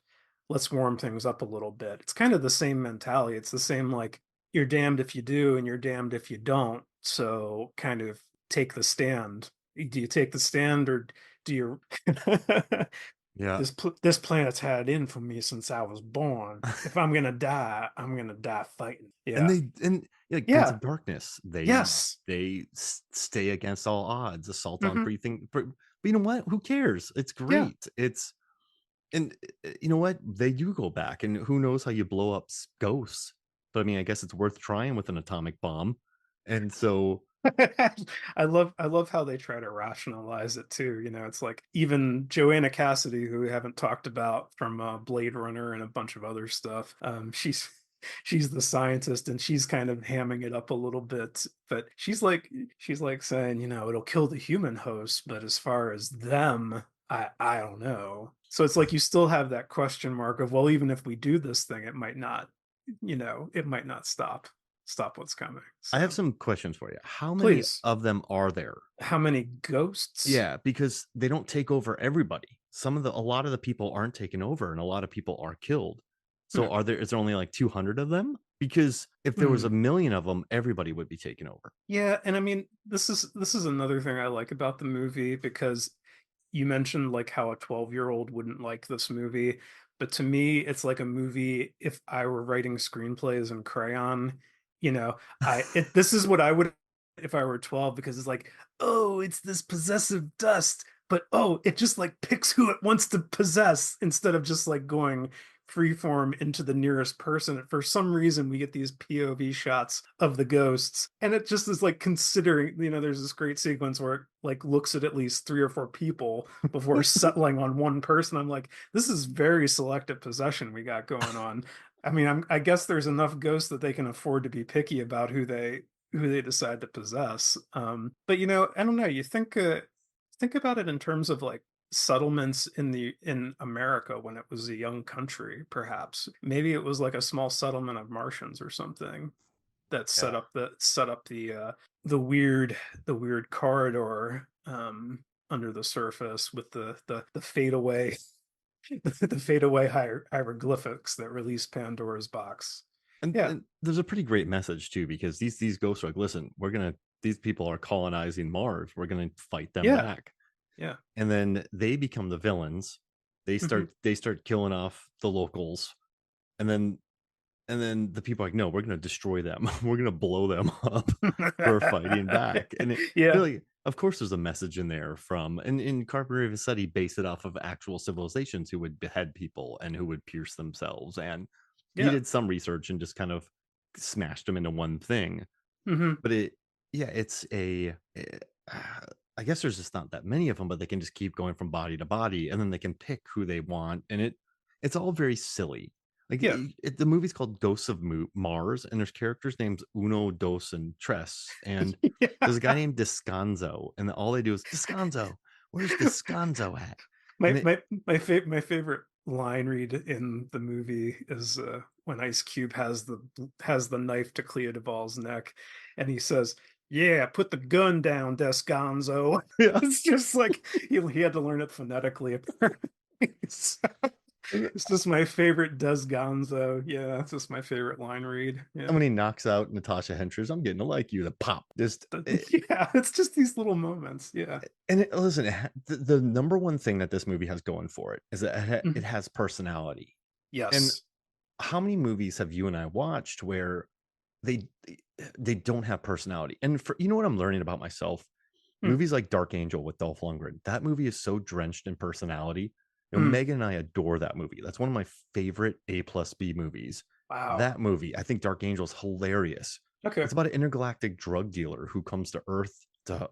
Let's warm things up a little bit. It's kind of the same mentality. It's the same, like, you're damned if you do and you're damned if you don't. So kind of take the stand. Do you take the stand, or do you yeah. this planet's had it in for me since I was born. If I'm gonna die, I'm gonna die fighting. And Yeah. they and like Prince Yeah. of Darkness, Yes. they stay against all odds, assault on Hmm. precinct. But you know what? Who cares? It's Yeah. great. It's and you know what? They do go back, and who knows how you blow up ghosts? But I mean, I guess it's worth trying with an atomic bomb. And so, I love how they try to rationalize it too. It's like even Joanna Cassidy, who we haven't talked about from Blade Runner and a bunch of other stuff. She's the scientist, and she's kind of hamming it up a little bit. But she's like saying, it'll kill the human host, but as far as them, I don't know. So it's like you still have that question mark of, well, even if we do this thing, it might not stop what's coming. I have So some questions for you. How many please, of them are there? how many ghosts? Yeah, because they don't take over everybody. A lot of the people aren't taken over, and a lot of people are killed. Hmm. So is there only like 200 of them? Because if there was a Hmm. million of them, everybody would be taken over. Yeah, and I mean, this is another thing I like about the movie, because you mentioned like how a 12-year-old wouldn't like this movie, but to me, it's like a movie if I were writing screenplays in crayon. You know, this is what I would if I were 12, because it's like, oh, it's this possessive dust, but oh, it just like picks who it wants to possess instead of just like going freeform into the nearest person. For some reason, we get these POV shots of the ghosts, and it just is like considering, there's this great sequence where it like looks at least three or four people before settling on one person. I'm like, this is very selective possession we got going on. I mean, I guess there's enough ghosts that they can afford to be picky about who they decide to possess. But I don't know. You think about it in terms of like settlements in America when it was a young country, perhaps. Maybe it was like a small settlement of Martians or something that set Yeah. up the weird corridor under the surface with the fadeaway the fadeaway hieroglyphics that release Pandora's box. Yeah. And there's a pretty great message too, because these ghosts are like, listen, these people are colonizing Mars. We're gonna fight them Yeah. back. Yeah. And then they become the villains. Hmm. They start killing off the locals, and then And then the people are like, no, we're gonna destroy them. We're gonna blow them up for fighting back. And it Yeah. really, of course, there's a message in there from, and in Carpenter even said he based it off of actual civilizations who would behead people and who would pierce themselves. And he Yeah. did some research and just kind of smashed them into one thing. Hmm. But yeah, I guess there's just not that many of them, but they can just keep going from body to body, and then they can pick who they want, and it's all very silly. Like Yeah. the movie's called Ghosts of Mars, and there's characters named Uno, Dos, and Tres, and there's a guy Yeah. named Descanso, and all they do is Descanso. Where's Descanso at? And My it, my my favorite line read in the movie is when Ice Cube has the knife to Clea Duvall's neck, and he says, "Yeah, put the gun down, Descanso." yeah, It's just like he had to learn it phonetically, apparently. So, it's just my favorite Descanso. Yeah, it's just my favorite line read. and Yeah. when he knocks out Natasha Henstridge, I'm getting to like you. The pop, just Yeah, it's just these little moments. Yeah. and listen, the number one thing that this movie has going for it is that it Mhm. has personality. And Yes. how many movies have you and I watched where they they don't have personality? And for you know what I'm learning about myself, Hmm. movies like Dark Angel with Dolph Lundgren, that movie is so drenched in personality. You know, Hmm. Megan and I adore that movie. That's one of my favorite A plus B movies. Wow. That movie, I think Dark Angel is hilarious. Okay. It's about an intergalactic drug dealer who comes to Earth to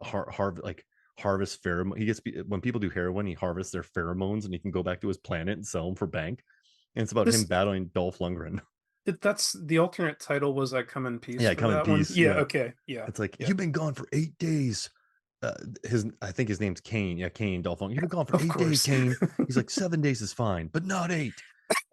harvest pheromone. When people do heroin, he harvests their pheromones and he can go back to his planet and sell them for bank. And it's about him This battling Dolph Lundgren. that's the alternate title was I Come in Peace Yeah, for come in that one. peace. Yeah, Yeah, okay. Yeah. it's like Yeah. you've been gone for 8 days. His I think his name's Kane. Yeah, Kane Dolph Lundgren. You've been gone for Of 8 days, course. Kane. He's like 7 days is fine, but not 8.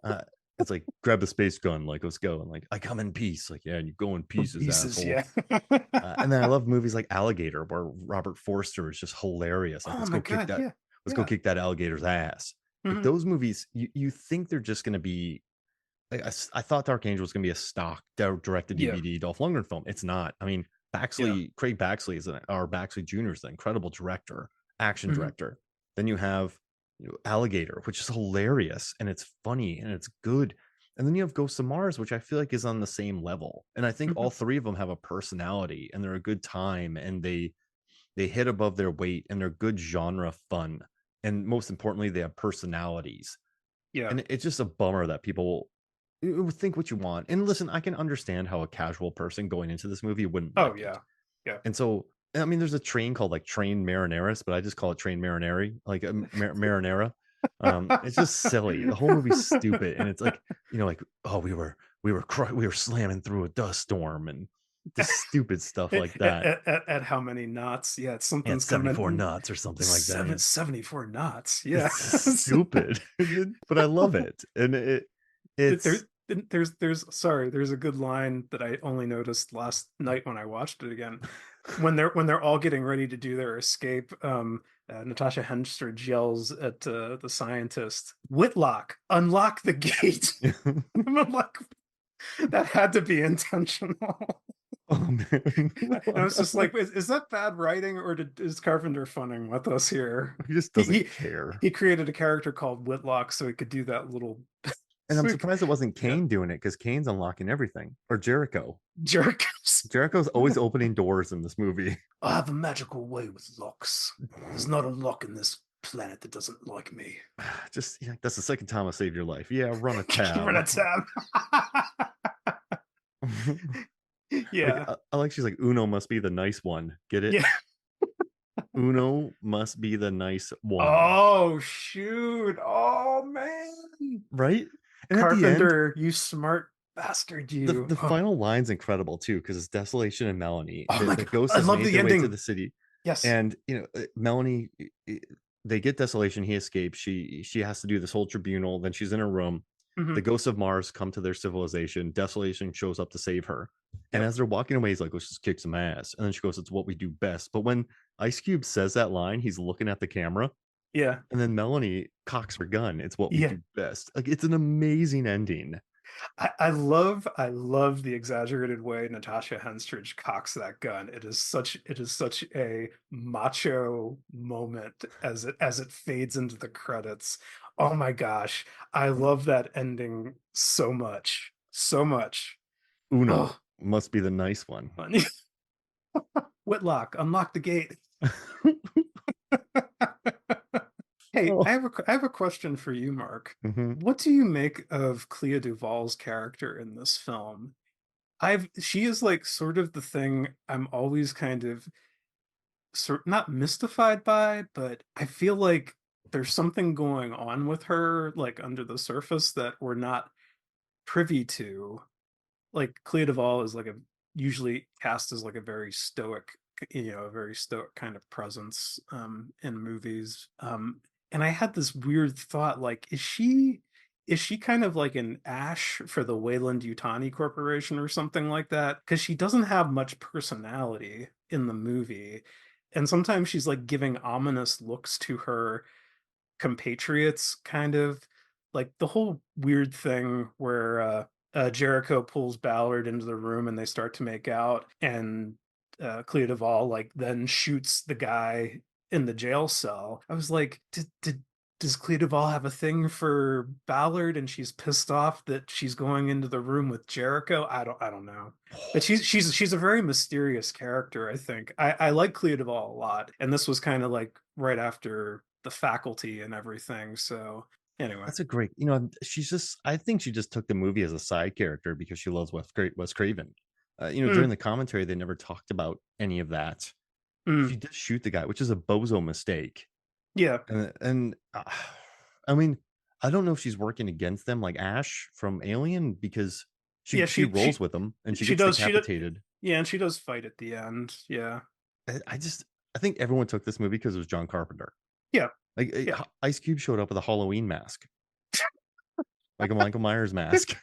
Uh, it's like grab the space gun, like let's go. And like I come in peace, like yeah, and you go in pieces, Pieces, asshole. yeah. And then I love movies like Alligator, where Robert Forster is just hilarious. Like Oh my God, yeah. let's go Yeah. kick that alligator's ass. Like Mhm. those movies, you think they're just going to be. I thought Dark Angel was going to be a stock directed Yeah. DVD Dolph Lundgren film. It's not. I mean, Yeah. Craig Baxley or Baxley Jr. is an incredible director, action Mhm. director. Then you have Alligator, which is hilarious and it's funny and it's good. And then you have Ghost of Mars, which I feel like is on the same level. And I think all Mhm. three of them have a personality and they're a good time and they hit above their weight and they're good genre fun. And most importantly, they have personalities. Yeah. And it's just a bummer that people think what you want. And listen, I can understand how a casual person going into this movie wouldn't Oh like it. yeah. Yeah. And so, I mean, there's a train called like Train Marineris, but I just call it Train Marinari, like a marinara. It's just silly. The whole movie's stupid, and it's like like oh, we were slamming through a dust storm and just stupid stuff like that. At how many knots? Yeah, Yeah, something's it's 74 coming. knots or something like that. Yeah, 74 knots. Yeah. it's stupid, but I love it, and it's There's a good line that I only noticed last night when I watched it again. When they're all getting ready to do their escape, Natasha Henstridge yells at the scientist, "Whitlock, unlock the gate." I'm like, that had to be intentional. oh man, And it's just like, is that bad writing, or is Carpenter funning with us here? he just He, doesn't he care. he created a character called Whitlock so he could do that little And I'm so surprised it wasn't yeah, Kane doing it because Kane's unlocking everything, or Jericho. jerk. Jericho's always opening doors in this movie. I have a magical way with locks. There's not a lock in this planet that doesn't like me. Just that's the second time I saved your life. Yeah, run a Run a tab. tab. Like Yeah. I like she's like Uno must be the nice one. Get it? Yeah. Uno must be the nice one, Oh shoot. Oh man. right? And at the end, Carpenter, you smart bastard, you. the Oh, final line's incredible too because it's Desolation and Melanie. oh my The god. ghost I has love made the their way to ending. the city, Yes. and Melanie. They get Desolation. He escapes. She has to do this whole tribunal. Then she's in her room. The Hmm. ghosts of Mars come to their civilization. Desolation shows up to save her. And Yep. as they're walking away, he's like, let's just kick some ass. And then she goes, it's what we do best. But when Ice Cube says that line, he's looking at the camera. Yeah. And then Melanie cocks her gun. It's what we Yeah. do best. Like, it's an amazing ending. I love the exaggerated way Natasha Henstridge cocks that gun. It is such a macho moment as it fades into the credits. Oh my gosh. I love that ending so much. so much. Uno Oh, must be the nice one. funny. Whitlock, unlock the gate. Hey, Oh. I have a question for you, Mark. Mhm. What do you make of Clea Duvall's character in this film? She is like sort of the thing I'm always kind of sort not mystified by, but I feel like there's something going on with her like under the surface that we're not privy to. Like Clea Duvall is like a usually cast as like a very stoic, a very stoic kind of presence in movies. And I had this weird thought, like, is she kind of like an Ash for the Wayland Yutani Corporation or something like that? Because she doesn't have much personality in the movie. And sometimes she's like giving ominous looks to her compatriots, kind of like the whole weird thing where Jericho pulls Ballard into the room and they start to make out, and Clea Duvall like then shoots the guy in the jail cell. I was like, does Clea Duvall have a thing for Ballard and she's pissed off that she's going into the room with Jericho? I don't know. But she's a very mysterious character, I think. I like Clea Duvall a lot. And this was kind of like right after the faculty and everything. So anyway. That's a great, she's just, I think she just took the movie as a side character because she loves Wes Craven. During Mm, the commentary, they never talked about any of that. mm, She did shoot the guy, which is a bozo mistake. yeah. And I mean, I don't know if she's working against them like Ash from Alien because Yeah, she rolls with them and she gets she does decapitated. yeah, and she does fight at the end. Yeah. I think everyone took this movie because it was John Carpenter. Yeah. Like Yeah. Ice Cube showed up with a Halloween mask, like a Michael Myers mask,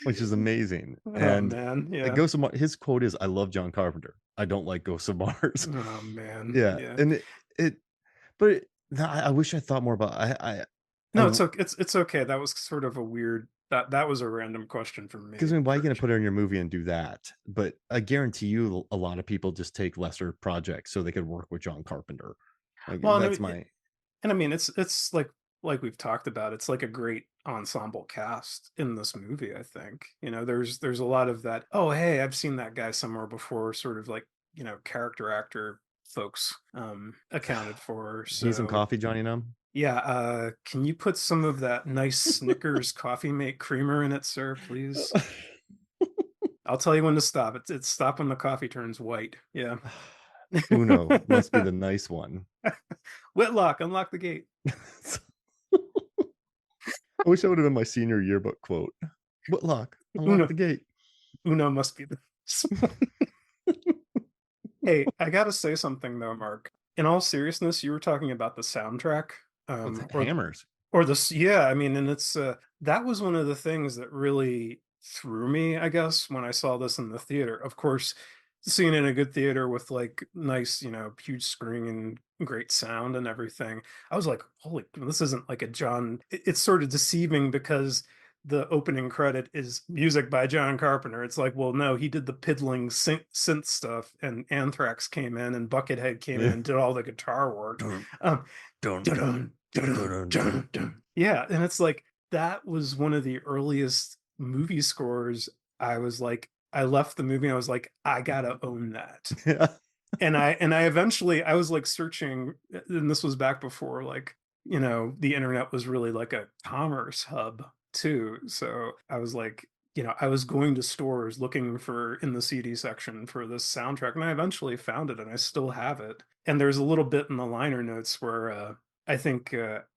which is amazing. Oh And man. the Yeah. Ghost of Mars, his quote is, "I love John Carpenter. I don't like Ghosts of Mars." Oh man. Yeah, Yeah. and it but I wish I thought more about. No, it's okay. It's okay. That was sort of a weird that was a random question from Because me I mean, why are you for going to sure. put it in your movie and do that? But I guarantee you, a lot of people just take lesser projects so they could work with John Carpenter. Like Well, and that's my. I mean it's like we've talked about, it's like a great ensemble cast in this movie, I think. There's a lot of that, oh hey, I've seen that guy somewhere before, sort of like, character actor folks accounted for. Need some So coffee, Johnny Numb? yeah, can you put some of that nice Snickers coffee mate creamer in it, sir, please? I'll tell you when to stop. It's stop when the coffee turns white. Yeah. Uno must be the nice one. Whitlock, unlock the gate. I wish that would have been my senior yearbook quote. Whitlock, unlock Uno, the gate. Uno must be the. Hey, I gotta say something though, Mark. In all seriousness, you were talking about the soundtrack, What's or hammers? yeah, I mean, and it's that was one of the things that really threw me, I guess, when I saw this in the theater. Of course, seeing it in a good theater with like nice, huge screen and great sound and everything, I was like, holy, this isn't like a John. It's sort of deceiving because the opening credit is music by John Carpenter. It's like, well, no, he did the piddling synth stuff, and Anthrax came in, and Buckethead came in Yeah. and did all the guitar work. Dun, Um, dun, dun, dun, dun, dun, dun, dun. dun. Yeah, and it's like that was one of the earliest movie scores. I was like, I left the movie and I was like, I gotta own that. Yeah. And I eventually I was like searching, and this was back before like, the internet was really like a commerce hub too. So I was like, I was going to stores looking for in the CD section for this soundtrack, and I eventually found it and I still have it. And there's a little bit in the liner notes where I think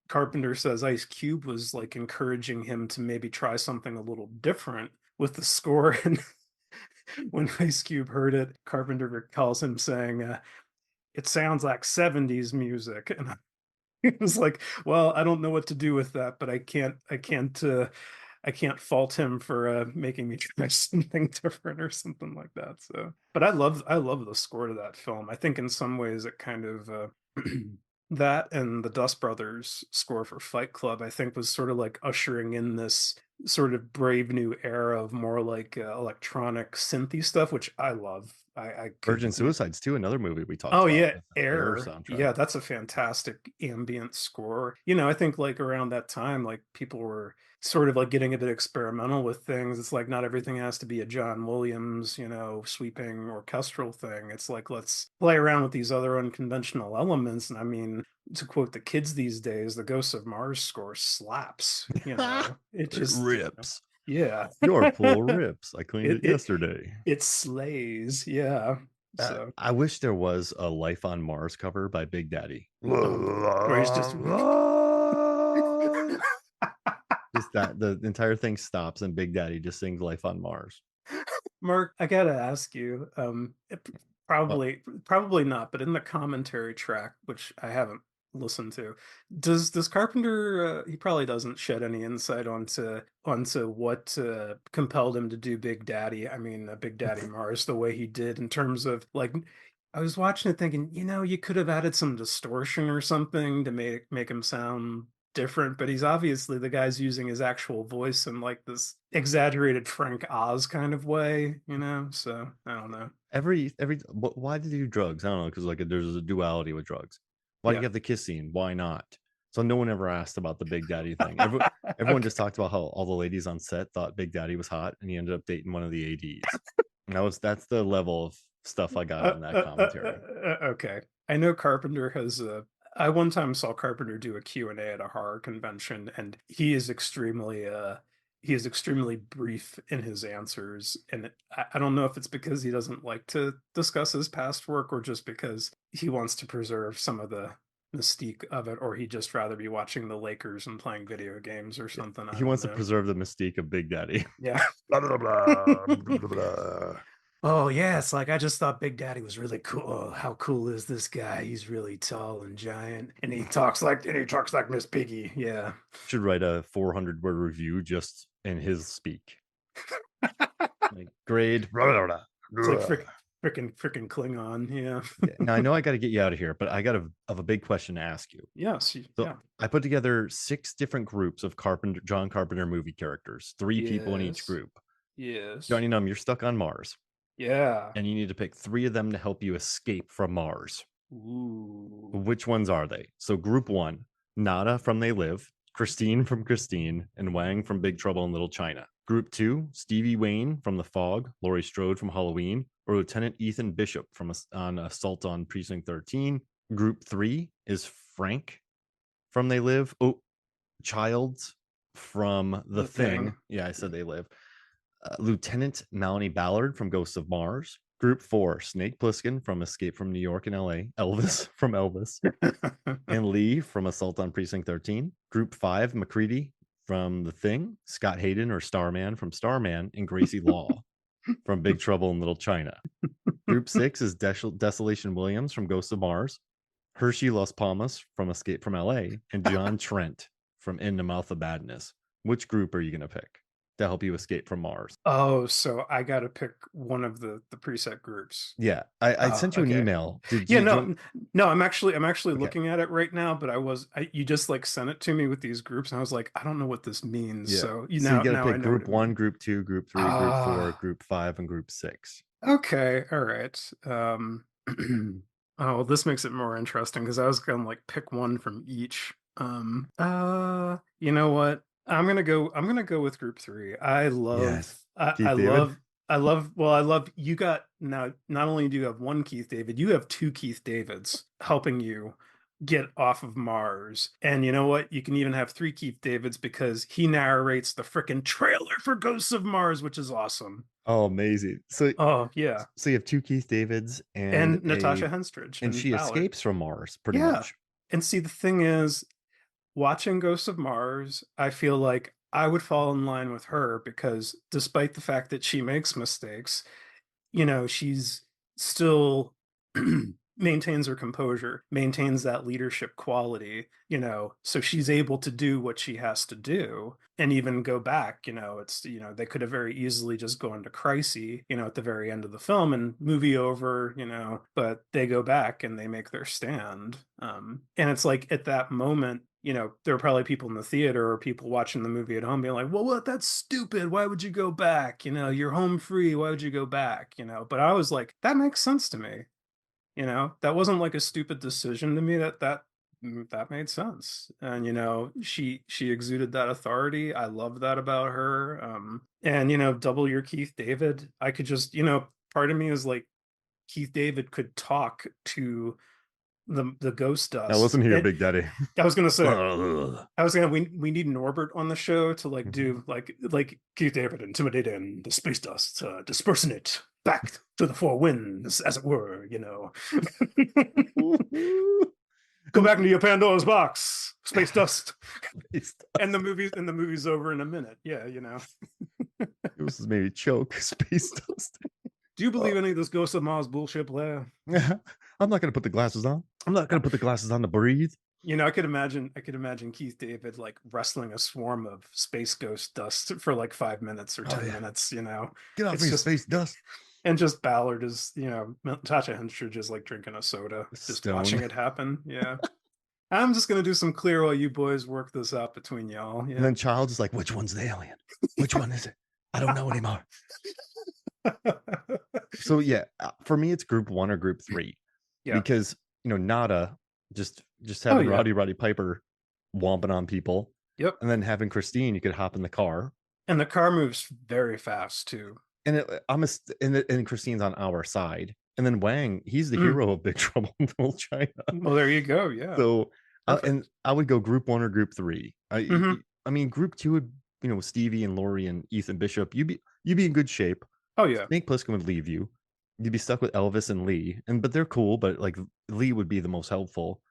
Carpenter says Ice Cube was like encouraging him to maybe try something a little different with the score. And when Ice Cube heard it, Carpenter recalls him saying, "It sounds like '70s music," and he was like, "Well, I don't know what to do with that, but I can't fault him for making me try something different or something like that." So, but I love the score to that film. I think in some ways it kind of that and the Dust Brothers score for Fight Club, I think, was sort of like ushering in this sort of brave new era of more like electronic synthy stuff, which I love. I Virgin completely. Suicides too, another movie we talked Oh about yeah, with the Air Air. soundtrack. Yeah, that's a fantastic ambient score. I think like around that time, like people were sort of like getting a bit experimental with things. It's like not everything has to be a John Williams, sweeping orchestral thing. It's like let's play around with these other unconventional elements. And I mean, to quote the kids these days, the Ghosts of Mars score slaps. It It just, rips. yeah, Your pool rips. I cleaned it it it yesterday. it slays. Yeah. So, I wish there was a Life on Mars cover by Big Daddy. where he's just Just that the entire thing stops and Big Daddy just sings Life on Mars. Mark, I gotta ask you, Uh, probably not, but in the commentary track, which I haven't listened to, does Carpenter, he probably doesn't shed any insight onto what compelled him to do Big Daddy, I mean, Big Daddy Mars the way he did in terms of like I was watching it thinking, you could have added some distortion or something to make him sound different, but he's obviously the guy's using his actual voice in like this exaggerated Frank Oz kind of way, So I don't know. why did he do drugs? I don't know, because like there's a duality with drugs. Why do you Yeah. have the kiss scene? Why not? So no one ever asked about the Big Daddy thing. Everyone Okay. just talked about how all the ladies on set thought Big Daddy was hot, and he ended up dating one of the ADs. And that's the level of stuff I got on that commentary. Okay. I know Carpenter has I one time saw Carpenter do a Q&A at a horror convention, and he is extremely brief in his answers, and I don't know if it's because he doesn't like to discuss his past work or just because he wants to preserve some of the mystique of it, or he'd just rather be watching the Lakers and playing video games or something. I He don't wants to know. preserve the mystique of Big Daddy. Yeah. Blah, blah, blah, blah, blah, blah. Oh yeah, it's like I just thought Big Daddy was really cool. Oh, how cool is this guy? He's really tall and giant, and he talks like Miss Piggy. Yeah. Should write a 400-word review just in his speak. Like grade. Blah, blah, blah, It's like blah. freaking Klingon. Yeah. Yeah. Now I know I got to get you out of here, but I got a big question to ask you. Yes. So Yeah. I put together 6 different groups of John Carpenter movie characters, 3 people in each Yes. group. Yes. Jonny Numb, you're stuck on Mars, Yeah. and you need to pick 3 of them to help you escape from Mars. Ooh. Which ones are they? So group 1, Nada from They Live, Christine from Christine, and Wang from Big Trouble in Little China. Group 2, Stevie Wayne from The Fog, Laurie Strode from Halloween, or Lieutenant Ethan Bishop from on Assault on Precinct 13. Group 3 is Frank from They Live. Oh, Childs from The The Thing. Thing. Yeah, I said They Live. Lieutenant Melanie Ballard from Ghosts of Mars. Group 4, Snake Plissken from Escape from New York and LA. Elvis from Elvis. And Lee from Assault on Precinct 13. Group 5, McCready from The Thing. Scott Hayden or Starman from Starman. And Gracie Law from Big Trouble in Little China. Group 6 is Desolation Williams from Ghosts of Mars. Hershey Las Palmas from Escape from LA. And John Trent from In the Mouth of Badness. Which group are you going to pick to help you escape from Mars? Oh, so I got to pick one of the preset groups. Yeah, I Oh, sent you an okay. email. Did Yeah, you? no, no, I'm actually Okay, looking at it right now, but you just like sent it to me with these groups, and I was like, I don't know what this means. yeah. So So you got to now I pick know what group it 1, means. group 2, group 3, group 4, Ah, group 5, and group 6. okay, all right. Oh, well, this makes it more interesting because I was gonna like pick one from each. You know what? I'm gonna go with group three. I love, Yes, I Keith David. love, I love, well, I love, you got now, not only do you have one Keith David, you have two Keith Davids helping you get off of Mars. And you know what? You can even have three Keith Davids because he narrates the freaking trailer for Ghosts of Mars, which is awesome. Oh, amazing. So Oh, yeah. so you have 2 Keith Davids and And Natasha Henstridge and she Ballard. escapes from Mars pretty Yeah. much. And see, the thing is, watching Ghosts of Mars, I feel like I would fall in line with her because despite the fact that she makes mistakes, she's still maintains her composure, maintains that leadership quality, so she's able to do what she has to do and even go back. They could have very easily just gone to Crisey, at the very end of the film and movie over, but they go back and they make their stand. And it's like at that moment, there are probably people in the theater or people watching the movie at home being like, well, what? That's stupid. Why would you go back? You're home free. Why would you go back? But I was like, that makes sense to me. That wasn't like a stupid decision to me. That that made sense. And she exuded that authority. I love that about her. And double your Keith David. I could just, part of me is like Keith David could talk to the ghost Now dust. listen here, Big Daddy. I was gonna say, Ugh. we need Norbert on the show to like do like Keith David intimidating the space dust, dispersing it back to the four winds, as it were. Go back into your Pandora's box, space dust. And the movie's over in a minute. Yeah, It was maybe choke space dust. Do you believe any of this Ghost of Mars bullshit, Blair? I'm not gonna put the glasses on. I'm not gonna put the glasses on to breathe. I could imagine Keith David like wrestling a swarm of space ghost dust for like 5 minutes or 10 minutes. Get off me, space dust. And just Ballard is, Natasha Henstridge is like drinking a soda, just watching it happen. Yeah. I'm just gonna do some clear while you boys work this out between y'all. Yeah. And then Childs is like, which one's the alien? Which one is it? I don't know anymore. So yeah, for me it's group 1 or group 3. Yeah. Because Nada just having Roddy Piper womping on people. Yep. And then having Christine, you could hop in the car. And the car moves very fast too. And and Christine's on our side. And then Wang, he's the hero of Big Trouble in Little China. Well, there you go. Yeah. So and I would go group 1 or group 3. I mean, group 2 would, Stevie and Laurie and Ethan Bishop. You'd be in good shape. Oh yeah. Snake Plissken would leave you. You'd be stuck with Elvis and Lee, but they're cool. But like Lee would be the most helpful.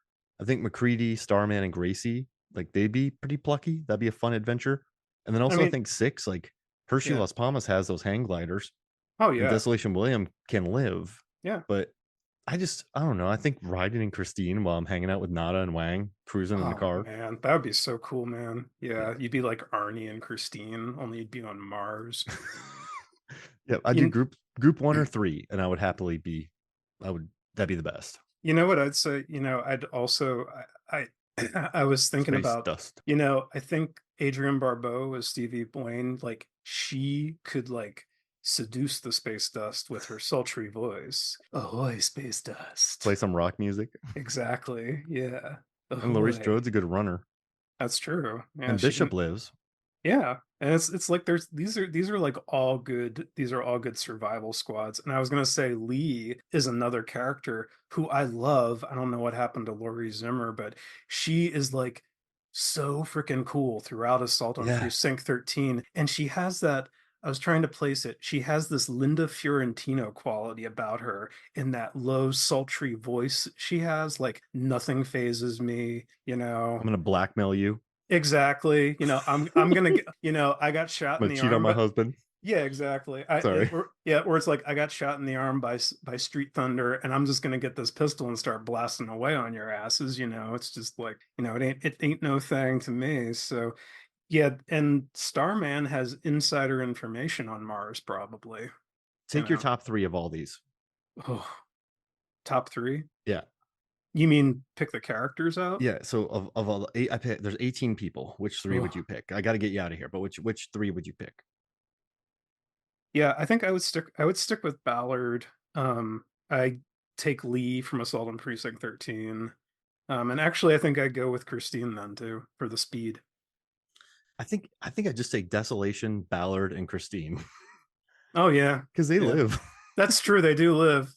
I think McCready, Starman, and Gracie, like they'd be pretty plucky. That'd be a fun adventure. And then also I think 6, like Hershey Las Palmas has those hang gliders. Oh yeah. And Desolation William can live. Yeah. But I don't know. I think riding in Christine while I'm hanging out with Nada and Wang cruising in the car. Man, that would be so cool, man. Yeah, you'd be like Arnie and Christine, only you'd be on Mars. Yeah, I do group 1 or 3, and I would happily that'd be the best. You know what I'd say? I'd also I was thinking Space about dust. I think Adrienne Barbeau as Stevie Blaine, like she could like seduce the space dust with her sultry voice. Ahoy, space dust. Play some rock music. Exactly. Yeah. Ahoy. And Laurie Strode's a good runner. That's true. Yeah, and Bishop lives. Yeah. And it's like these are like all good, these are all good survival squads. And I was gonna say Lee is another character who I love. I don't know what happened to Laurie Zimmer, but she is like so freaking cool throughout Assault on Precinct 13. And she has that, I was trying to place it. She has this Linda Fiorentino quality about her in that low, sultry voice she has. Like nothing phases me, I'm gonna blackmail you. Exactly. I'm gonna get, I got shot in the arm. Cheat on my husband. Yeah, exactly. Sorry. Or it's like I got shot in the arm by Street Thunder, and I'm just gonna get this pistol and start blasting away on your asses. It's just like it ain't no thing to me. So. Yeah, and Starman has insider information on Mars, probably. Take your top 3 of all these. Oh, top 3? Yeah. You mean pick the characters out? Yeah. So of all 8, there's 18 people. Which 3 would you pick? I got to get you out of here, but which 3 would you pick? Yeah, I think I would stick with Ballard. I take Lee from Assault on Precinct 13. And actually I think I'd go with Christine then too for the speed. I think I'd just take Desolation, Ballard, and Christine. Oh yeah, because they live. That's true. They do live.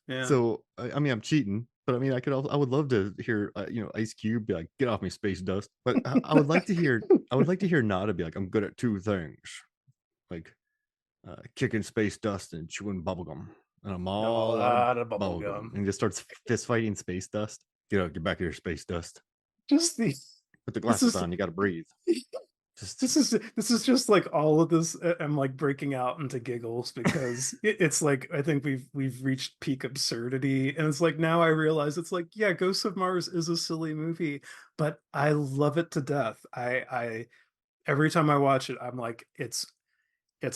Yeah. So I mean, I'm cheating, but I mean, I would love to hear Ice Cube be like, "Get off me, space dust." But I would like to hear Nada be like, "I'm good at 2 things, like kicking space dust and chewing bubblegum, and I'm all out of bubblegum." And he just starts fist fighting space dust. Get back here, space dust. Just put the glasses on. You got to breathe. This is just like all of this. I'm like breaking out into giggles because it's like I think we've reached peak absurdity, and it's like now I realize it's like Ghosts of Mars is a silly movie, but I love it to death. I every time I watch it, I'm like it's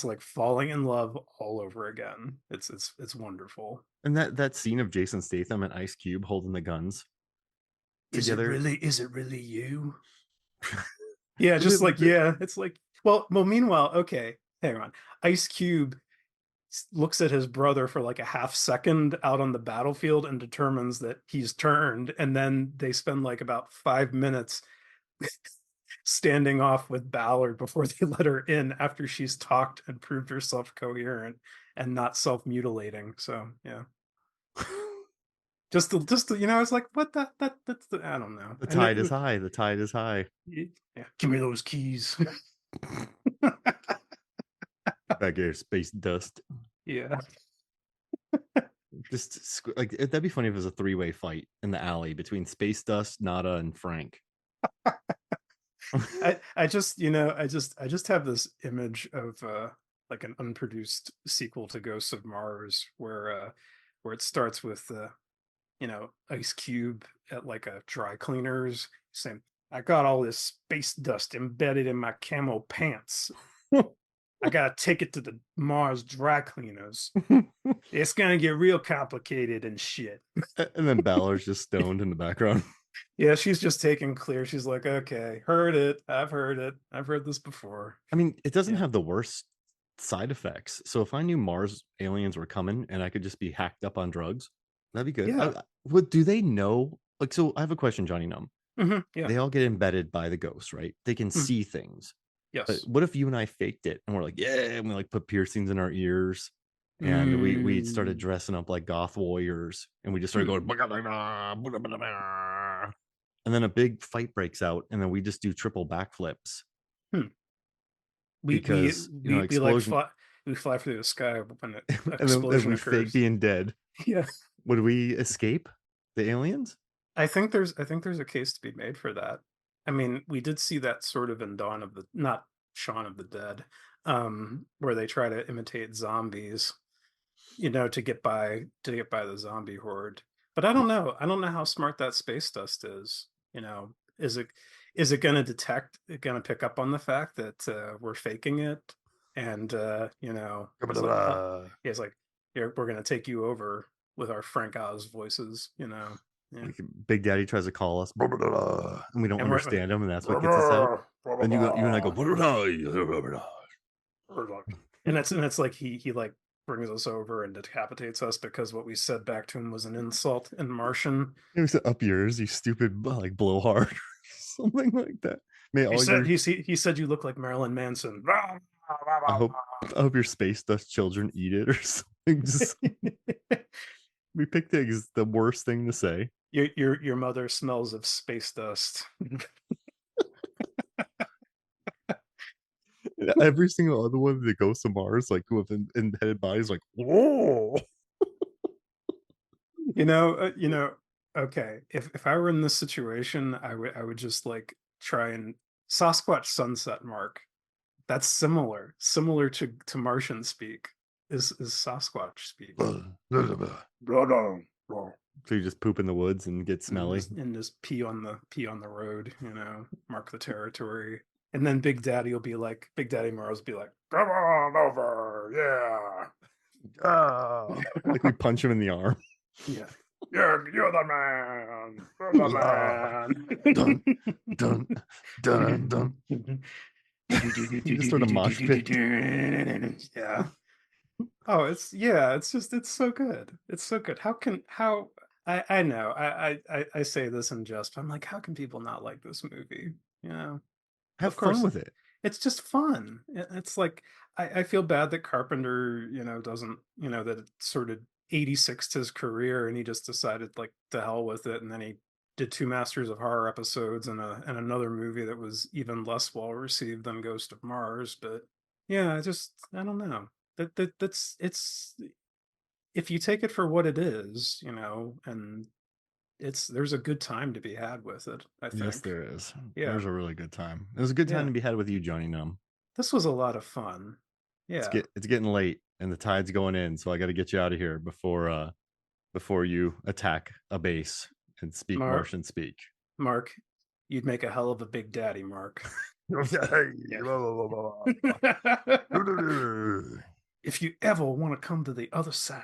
like falling in love all over again. It's wonderful. And that scene of Jason Statham and Ice Cube holding the guns together. Is it really you? Yeah, just like it's like well meanwhile, okay, hang on. Ice Cube looks at his brother for like a half second out on the battlefield and determines that he's turned, and then they spend like about 5 minutes standing off with Ballard before they let her in after she's talked and proved herself coherent and not self-mutilating. So yeah, just the I was like, what that's the I don't know. The And tide is high. The tide is high. Yeah, give me those keys. Back here, space dust. Yeah. Just like that'd be funny if it was a 3-way fight in the alley between Space Dust, Nada, and Frank. I just have this image of like an unproduced sequel to Ghosts of Mars where it starts with Ice Cube at like a dry cleaners saying, I got all this space dust embedded in my camo pants. I gotta take it to the Mars dry cleaners. It's gonna get real complicated and shit. And then Ballard's just stoned in the background. Yeah, she's just taking clear. She's like, okay, heard it. I've heard it. I've heard this before. I mean, it doesn't have the worst side effects. So if I knew Mars aliens were coming and I could just be hacked up on drugs, that'd be good. Yeah. What do they know? Like, so I have a question, Jonny Numb. Yeah. They all get embedded by the ghost, right? They can see things. Yes. But what if you and I faked it and we're like, yeah, and we like put piercings in our ears and we started dressing up like goth warriors and we just started going and then a big fight breaks out and then we just do triple backflips. Because we fly through the sky when an and explosion we occurs. fake being dead. Yeah. Would we escape the aliens? I think there's a case to be made for that. I mean, we did see that sort of in not Shaun of the Dead, where they try to imitate zombies, to get by the zombie horde. But I don't know. I don't know how smart that space dust is. Is it going to pick up on the fact that we're faking it? And it's like, we're going to take you over with our Frank Oz voices. Yeah. Like Big Daddy tries to call us, and we don't understand him, and that's what gets us out. And you and I go, and it's like he like brings us over and decapitates us because what we said back to him was an insult in Martian. He said, "Up yours, you stupid like blowhard," something like that. He said you look like Marilyn Manson. I hope your space dust children eat it or something. Just we picked the worst thing to say. Your mother smells of space dust. Every single other one that goes to Mars, like with headed bodies, like whoa. Okay. If I were in this situation, I would just like try and Sasquatch sunset mark. That's similar to Martian speak. Is Sasquatch speak? So you just poop in the woods and get smelly and just pee on the road, mark the territory. And then Big Daddy Mars will be like, come on over, yeah. Like we punch him in the arm. Yeah. You're the man. You're the man. Dun, dun, dun, dun. You just sort of mosh pit. Yeah. Oh, it's so good. It's so good. I know I say this in jest, but I'm like, how can people not like this movie? Have fun with it. It's just fun. It's like I feel bad that Carpenter, doesn't, that it sort of 86'd his career and he just decided like to hell with it, and then he did 2 Masters of Horror episodes and another movie that was even less well received than Ghost of Mars. But yeah, I don't know. It's if you take it for what it is, and there's a good time to be had with it, I think. Yes, there is. Yeah. There's a really good time. It was a good time to be had with you, Jonny Numb. This was a lot of fun. Yeah. It's getting late and the tide's going in, so I got to get you out of here before you attack a base and speak Martian speak. Mark, you'd make a hell of a Big Daddy, Mark. If you ever want to come to the other side.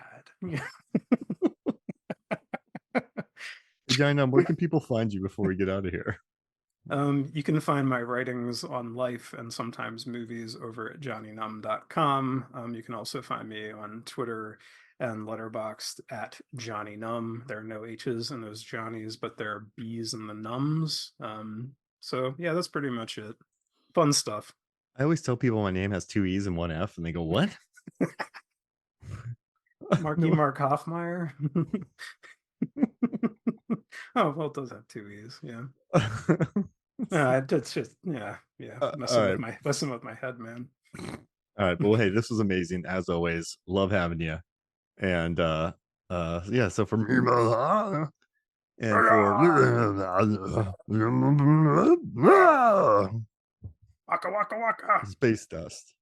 Jonny Numb, where can people find you before we get out of here? You can find my writings on life and sometimes movies over at johnnynumb.com. You can also find me on Twitter and Letterboxd at Jonny Numb. There are no H's in those Johnnies, but there are B's in the Numbs. So yeah, that's pretty much it. Fun stuff. I always tell people my name has 2 E's and 1 F, and they go, "What?" Marky No. Mark Hoffmeyer. Oh, well, it does have 2 E's, yeah. It's just yeah, All right. messing with my head, man. All right. Well, hey, this was amazing as always. Love having you. And yeah, so for me and for Waka waka waka. space dust.